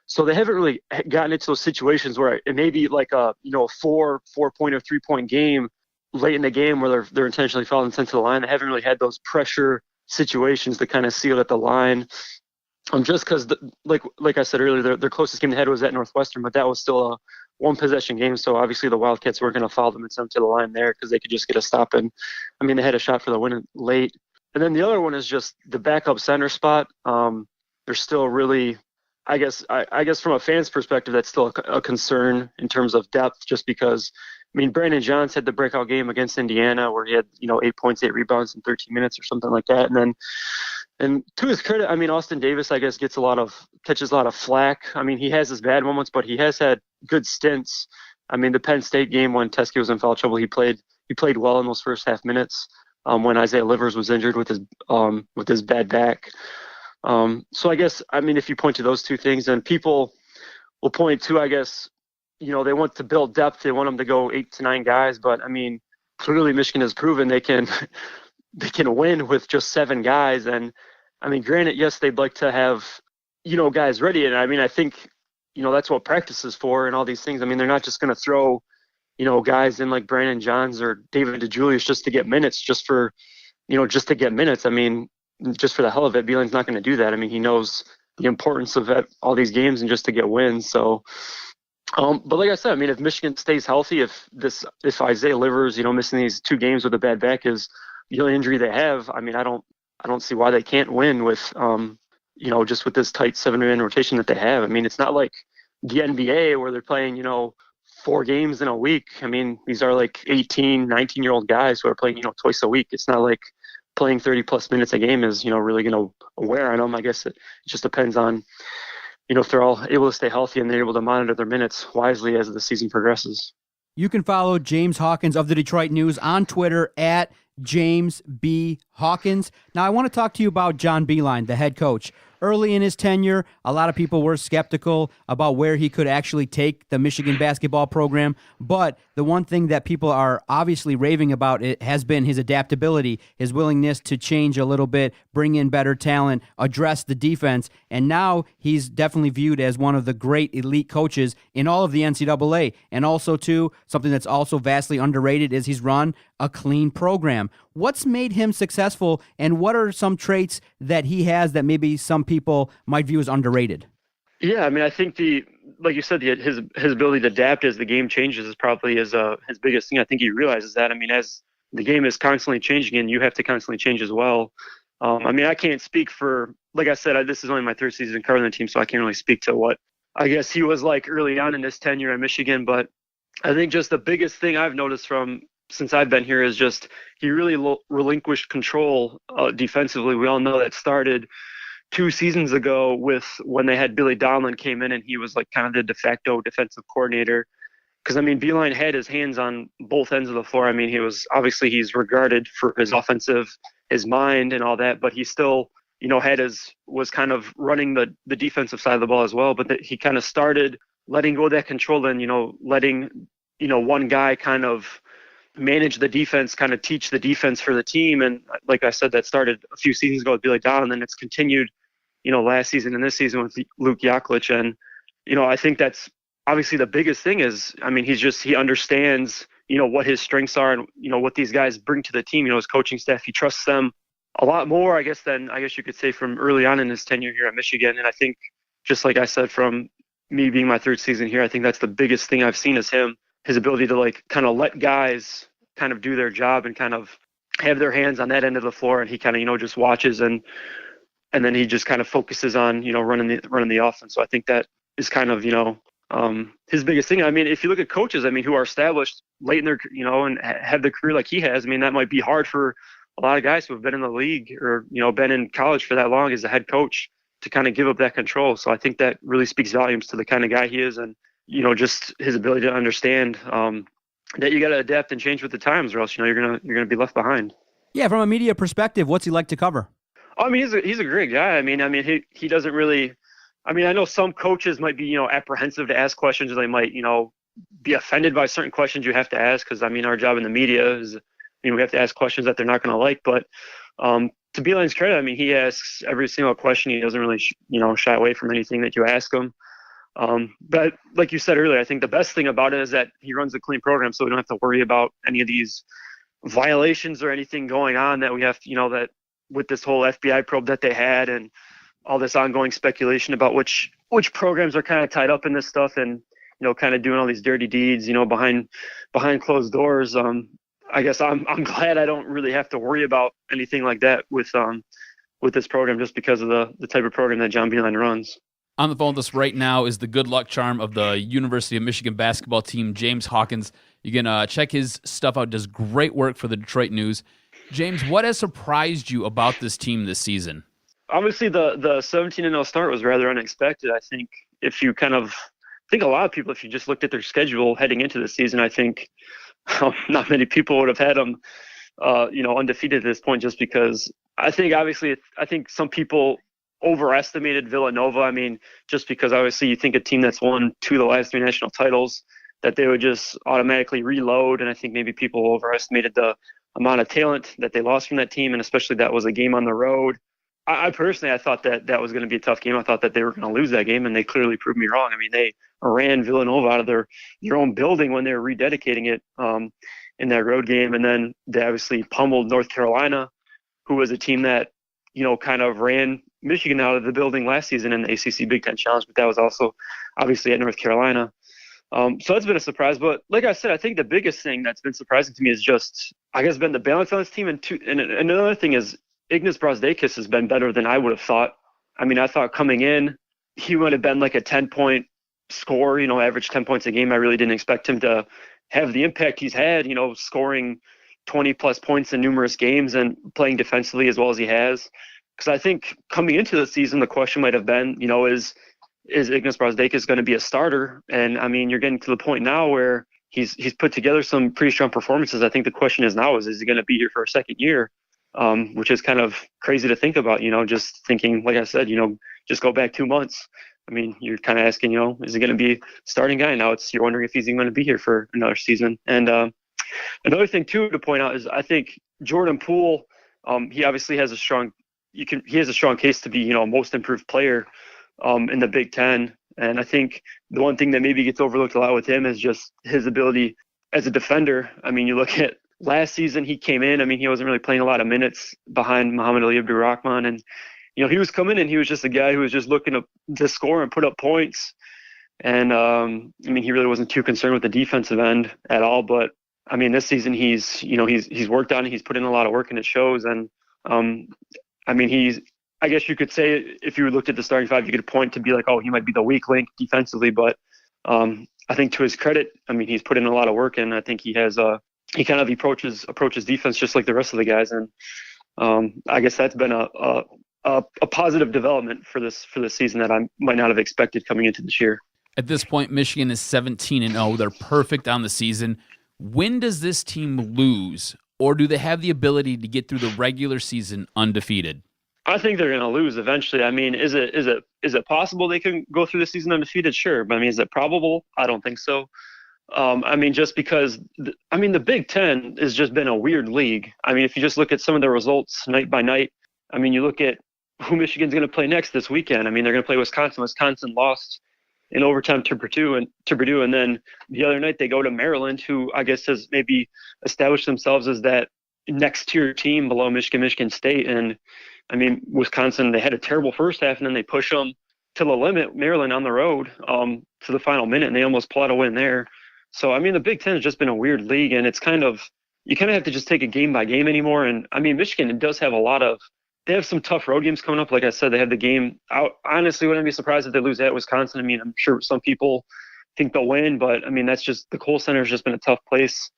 So they haven't really gotten into those situations where it may be a 4-point or 3-point game late in the game where they're intentionally fouling sent to the line. They haven't really had those pressure situations to kind of seal at the line. Just because, like I said earlier, their closest game they had was at Northwestern, but that was still a 1-possession game. So obviously the Wildcats weren't going to foul them and send them to the line there, because they could just get a stop. And they had a shot for the win late. And then the other one is just the backup center spot. They're still really, I guess from a fan's perspective, that's still a concern in terms of depth, just because, Brandon Johns had the breakout game against Indiana where he had, 8 points, 8 rebounds in 13 minutes or something like that. And to his credit, Austin Davis, I guess, catches a lot of flack. He has his bad moments, but he has had good stints. The Penn State game when Teskey was in foul trouble, he played well in those first half minutes. When Isaiah Livers was injured with his bad back. So I guess, if you point to those 2 things, then people will point to, I guess, they want to build depth. They want them to go 8 to 9 guys, but clearly Michigan has proven they can win with just 7 guys. And granted, yes, they'd like to have, guys ready. And I think, that's what practice is for and all these things. They're not just going to throw, guys in like Brandon Johns or David DeJulius just to get minutes, just to get minutes. just for the hell of it, Beilein's not going to do that. I mean, he knows the importance of all these games and just to get wins. So, but like I said, I mean, if Michigan stays healthy, if Isaiah Livers, missing these 2 games with a bad back is the only injury they have, I mean, I don't see why they can't win with, just with this tight 7-man rotation that they have. I mean, it's not like the NBA where they're playing, 4 games in a week. I mean, these are like 18, 19-year-old guys who are playing, twice a week. It's not like playing 30-plus minutes a game is, really going to wear on them. I guess it just depends on, if they're all able to stay healthy and they're able to monitor their minutes wisely as the season progresses. You can follow James Hawkins of the Detroit News on Twitter at James B. Hawkins. Now, I want to talk to you about John Beilein, the head coach. Early in his tenure, a lot of people were skeptical about where he could actually take the Michigan basketball program. But the one thing that people are obviously raving about it has been his adaptability, his willingness to change a little bit, bring in better talent, address the defense. And now he's definitely viewed as one of the great elite coaches in all of the NCAA. And also, too, something that's also vastly underrated is he's run a clean program. What's made him successful, and what are some traits that he has that maybe some people might view as underrated? Yeah, I mean, I think like you said, his ability to adapt as the game changes is probably his biggest thing. I think he realizes that. I mean, as the game is constantly changing, and you have to constantly change as well. I mean, I can't speak for, like I said, this is only my 3rd season covering the team, so I can't really speak to what I guess he was like early on in his tenure at Michigan. But I think just the biggest thing I've noticed since I've been here is just he really relinquished control defensively. We all know that started 2 seasons ago with when they had Billy Donlin came in and he was like kind of the de facto defensive coordinator. Because, I mean, Beilein had his hands on both ends of the floor. I mean, he's regarded for his his mind and all that, but he still, was kind of running the defensive side of the ball as well. But he kind of started letting go of that control and, letting, one guy kind of manage the defense, kind of teach the defense for the team. And like I said, that started a few seasons ago with Billy Donlin, and then it's continued, last season and this season with Luke Yaklich. And, I think that's obviously the biggest thing is, I mean, he understands, what his strengths are and, what these guys bring to the team, his coaching staff. He trusts them a lot more, I guess you could say from early on in his tenure here at Michigan. And I think, just like I said, from me being my 3rd season here, I think that's the biggest thing I've seen is his ability to like kind of let guys kind of do their job and kind of have their hands on that end of the floor. And he kind of, just watches and then he just kind of focuses on, running the offense. So I think that is kind of, his biggest thing. I mean, if you look at coaches, I mean, who are established late in their, and have the career like he has, I mean, that might be hard for a lot of guys who have been in the league or, been in college for that long as a head coach to kind of give up that control. So I think that really speaks volumes to the kind of guy he is and, just his ability to understand that you got to adapt and change with the times or else, you're going to be left behind. Yeah. From a media perspective, what's he like to cover? I mean, he's a great guy. I mean, he doesn't really, I mean, I know some coaches might be, apprehensive to ask questions or they might, be offended by certain questions you have to ask. Cause I mean, our job in the media is, we have to ask questions that they're not going to like, but, to Beilein's credit, I mean, he asks every single question. He doesn't really, shy away from anything that you ask him. But like you said earlier, I think the best thing about it is that he runs a clean program, so we don't have to worry about any of these violations or anything going on that we have, that with this whole FBI probe that they had and all this ongoing speculation about which programs are kind of tied up in this stuff and, kind of doing all these dirty deeds, behind closed doors. I guess I'm glad I don't really have to worry about anything like that with this program just because of the type of program that John Beilein runs. On the phone with us right now is the good luck charm of the University of Michigan basketball team, James Hawkins. You can check his stuff out. Does great work for the Detroit News. James, what has surprised you about this team this season? Obviously, the 17-0 start was rather unexpected. I think a lot of people, if you just looked at their schedule heading into the season, I think not many people would have had them, undefeated at this point just because I think some people overestimated Villanova. I mean, just because obviously you think a team that's won 2 of the last 3 national titles, that they would just automatically reload. And I think maybe people overestimated the amount of talent that they lost from that team. And especially that was a game on the road. I personally thought that was going to be a tough game. I thought that they were going to lose that game, and they clearly proved me wrong. I mean, they ran Villanova out of their own building when they were rededicating it in that road game. And then they obviously pummeled North Carolina, who was a team that kind of ran Michigan out of the building last season in the ACC Big Ten Challenge, but that was also obviously at North Carolina. So that's been a surprise. But like I said, I think the biggest thing that's been surprising to me is just, I guess, been the balance on this team. And another thing is Ignas Brazdeikis has been better than I would have thought. I mean, I thought coming in, he would have been like a 10-point scorer, average 10 points a game. I really didn't expect him to have the impact he's had, scoring 20-plus points in numerous games and playing defensively as well as he has. Because I think coming into the season, the question might have been, is Ignas Brazdeikis going to be a starter? And I mean, you're getting to the point now where he's put together some pretty strong performances. I think the question is now is he going to be here for a second year? Which is kind of crazy to think about, just thinking, like I said, just go back 2 months. I mean, you're kind of asking, is he going to be starting guy? Now you're wondering if he's even going to be here for another season. And another thing too to point out is I think Jordan Poole, he obviously has a strong case to be, most improved player in the Big Ten. And I think the one thing that maybe gets overlooked a lot with him is just his ability as a defender. I mean, you look at last season, he came in. I mean, he wasn't really playing a lot of minutes behind Muhammad Ali Abdur-Rahman. And, he was coming in. He was just a guy who was just looking to score and put up points. And, I mean, he really wasn't too concerned with the defensive end at all. But, I mean, this season he's worked on it. He's put in a lot of work and it shows. And, I mean, I guess you could say if you looked at the starting five, you could point to be like, oh, he might be the weak link defensively. But I think to his credit, I mean, he's put in a lot of work, and I think he has he kind of approaches defense just like the rest of the guys. And I guess that's been a positive development for this season that I might not have expected coming into this year. At this point, Michigan is 17-0. They're perfect on the season. When does this team lose, or do they have the ability to get through the regular season undefeated? I think they're going to lose eventually. I mean, is it possible they can go through the season undefeated? Sure. But I mean, is it probable? I don't think so. I mean, just because, the Big Ten has just been a weird league. I mean, if you just look at some of the results night by night, I mean, you look at who Michigan's going to play next this weekend. I mean, they're going to play Wisconsin. Wisconsin lost in overtime to Purdue, and then the other night they go to Maryland, who I guess has maybe established themselves as that next tier team below Michigan State. And I mean, Wisconsin, they had a terrible first half, and then they push them to the limit, Maryland on the road, to the final minute, and they almost pull out a win there. So, I mean, the Big Ten has just been a weird league, and it's you kind of have to just take it game by game anymore. And I mean, Michigan does have they have some tough road games coming up. Like I said, they have the game out. Honestly, wouldn't be surprised if they lose at Wisconsin. I mean, I'm sure some people think they'll win, but I mean, that's just, the Kohl Center has just been a tough place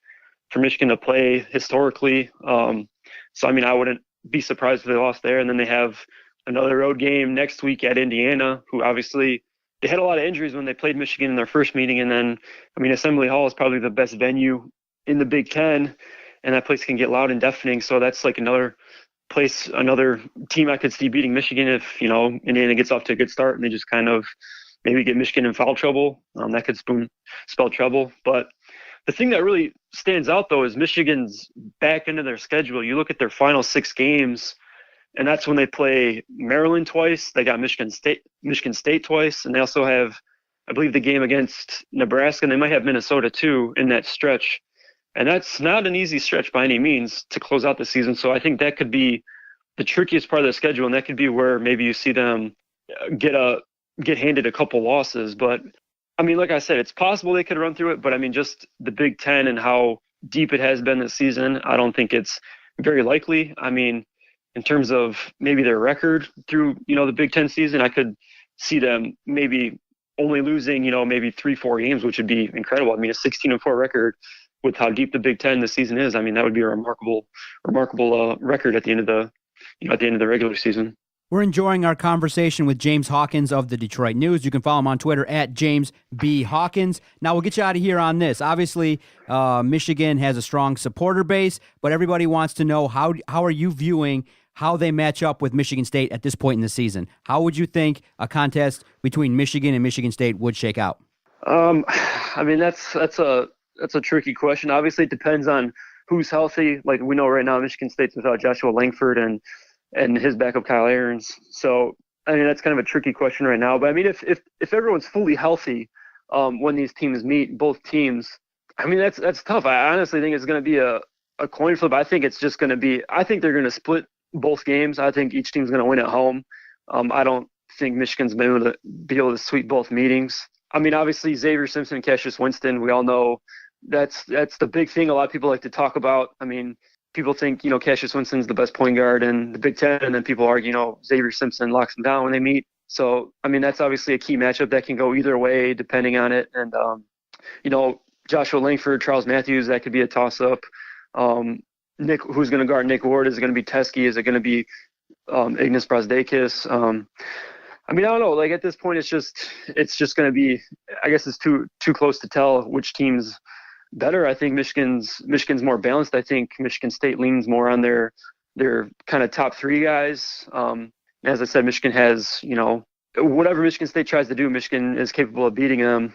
for Michigan to play historically. So, I mean, I wouldn't be surprised if they lost there. And then they have another road game next week at Indiana, who obviously they had a lot of injuries when they played Michigan in their first meeting. And then, I mean, Assembly Hall is probably the best venue in the Big Ten, and that place can get loud and deafening. So that's like another team I could see beating Michigan if, Indiana gets off to a good start and they just kind of maybe get Michigan in foul trouble. That could spell trouble. But the thing that really stands out, though, is Michigan's back into their schedule. You look at their final 6 games, and that's when they play Maryland twice. They got Michigan State twice, and they also have, I believe, the game against Nebraska, and they might have Minnesota too in that stretch. And that's not an easy stretch by any means to close out the season. So I think that could be the trickiest part of the schedule, and that could be where maybe you see them get handed a couple losses. But I mean, like I said, it's possible they could run through it, but I mean, just the Big Ten and how deep it has been this season, I don't think it's very likely. I mean, in terms of maybe their record through, the Big Ten season, I could see them maybe only losing, maybe 3-4 games, which would be incredible. I mean, a 16-4 record with how deep the Big Ten this season is. I mean, that would be a remarkable record at the end of the regular season. We're enjoying our conversation with James Hawkins of the Detroit News. You can follow him on Twitter at James B. Hawkins. Now, we'll get you out of here on this. Obviously, Michigan has a strong supporter base, but everybody wants to know how are you viewing how they match up with Michigan State at this point in the season? How would you think a contest between Michigan and Michigan State would shake out? I mean, that's a tricky question. Obviously, it depends on who's healthy. Like we know right now, Michigan State's without Joshua Langford and his backup Kyle Ahrens. So, I mean, that's kind of a tricky question right now. But I mean, if everyone's fully healthy when these teams meet, both teams, I mean, that's tough. I honestly think it's going to be a coin flip. I think it's just going to be – I think they're going to split both games. I think each team's going to win at home. I don't think Michigan's been able to sweep both meetings. I mean, obviously Xavier Simpson and Cassius Winston, we all know that's the big thing a lot of people like to talk about. I mean, people think, Cassius Winston's the best point guard in the Big Ten, and then people argue, Xavier Simpson locks them down when they meet. So, I mean, that's obviously a key matchup that can go either way depending on it. And, Joshua Langford, Charles Matthews, that could be a toss-up. Nick, who's going to guard Nick Ward? Is it going to be Teskey? Is it going to be Ignas Brazdeikis? I mean, I don't know. Like, at this point, it's just going to be, I guess it's too close to tell which team's better. I think Michigan's more balanced. I think Michigan State leans more on their kind of top three guys. As I said, Michigan has, whatever Michigan State tries to do, Michigan is capable of beating them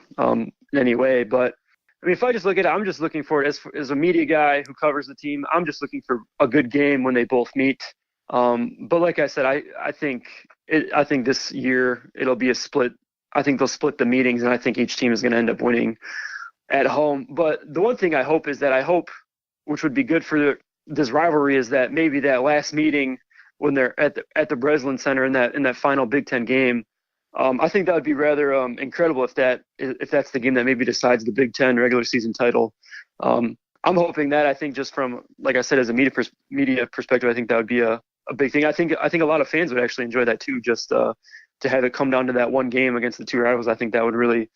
anyway. But I mean, if I just look at it, I'm just looking for it as a media guy who covers the team. I'm just looking for a good game when they both meet. But like I said, I think this year it'll be a split. I think they'll split the meetings, and I think each team is going to end up winning at home. But the one thing I hope, which would be good for this rivalry, is that maybe that last meeting when they're at the Breslin Center in that final Big Ten game. I think that would be rather incredible if that's the game that maybe decides the Big Ten regular season title. I'm hoping that. I think just from, like I said, as a media perspective, I think that would be a big thing. I think a lot of fans would actually enjoy that too. Just to have it come down to that one game against the two rivals, I think that would really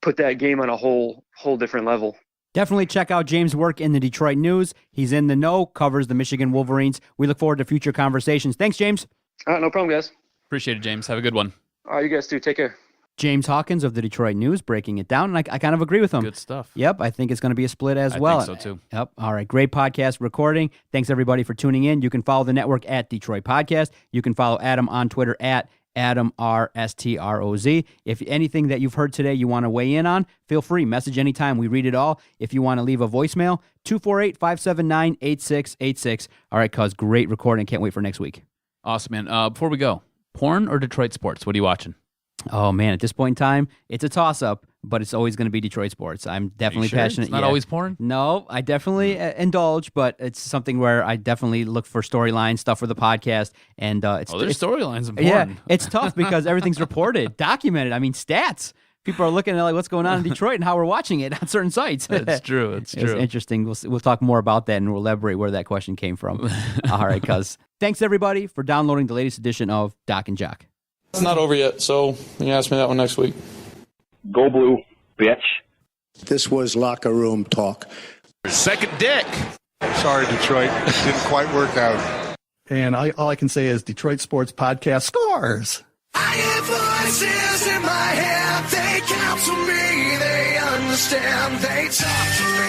put that game on a whole different level. Definitely check out James' work in the Detroit News. He's in the know, covers the Michigan Wolverines. We look forward to future conversations. Thanks, James. All right, no problem, guys. Appreciate it, James. Have a good one. All right, you guys too. Take care. James Hawkins of the Detroit News breaking it down, and I kind of agree with him. Good stuff. Yep, I think it's going to be a split as well. I think so, too. Yep. All right, great podcast recording. Thanks, everybody, for tuning in. You can follow the network at Detroit Podcast. You can follow Adam on Twitter at AdamRSTROZ. If anything that you've heard today you want to weigh in on, feel free. Message anytime. We read it all. If you want to leave a voicemail, 248-579-8686. All right, cuz, great recording. Can't wait for next week. Awesome, man. Before we go, porn or Detroit sports? What are you watching? Oh, man, at this point in time, it's a toss-up, but it's always going to be Detroit sports. I'm definitely passionate. It's not always porn? No, I definitely indulge, but it's something where I definitely look for storyline stuff for the podcast. And there's storylines in porn. Yeah, it's tough because everything's reported, documented. I mean, stats. People are looking at like what's going on in Detroit and how we're watching it on certain sites. That's true. It's true. It's interesting. We'll talk more about that, and we'll elaborate where that question came from. All right, cuz. Thanks, everybody, for downloading the latest edition of Doc and Jock. It's not over yet, so you can ask me that one next week. Go Blue, bitch. This was locker room talk. Second dick. Sorry, Detroit. Didn't quite work out. And all I can say is Detroit Sports Podcast scores. I hear voices in my head. They counsel me. They understand. They talk to me.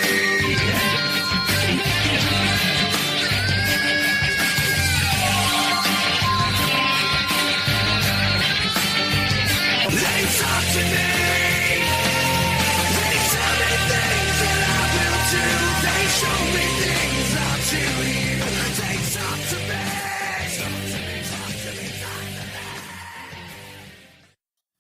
They talk to me.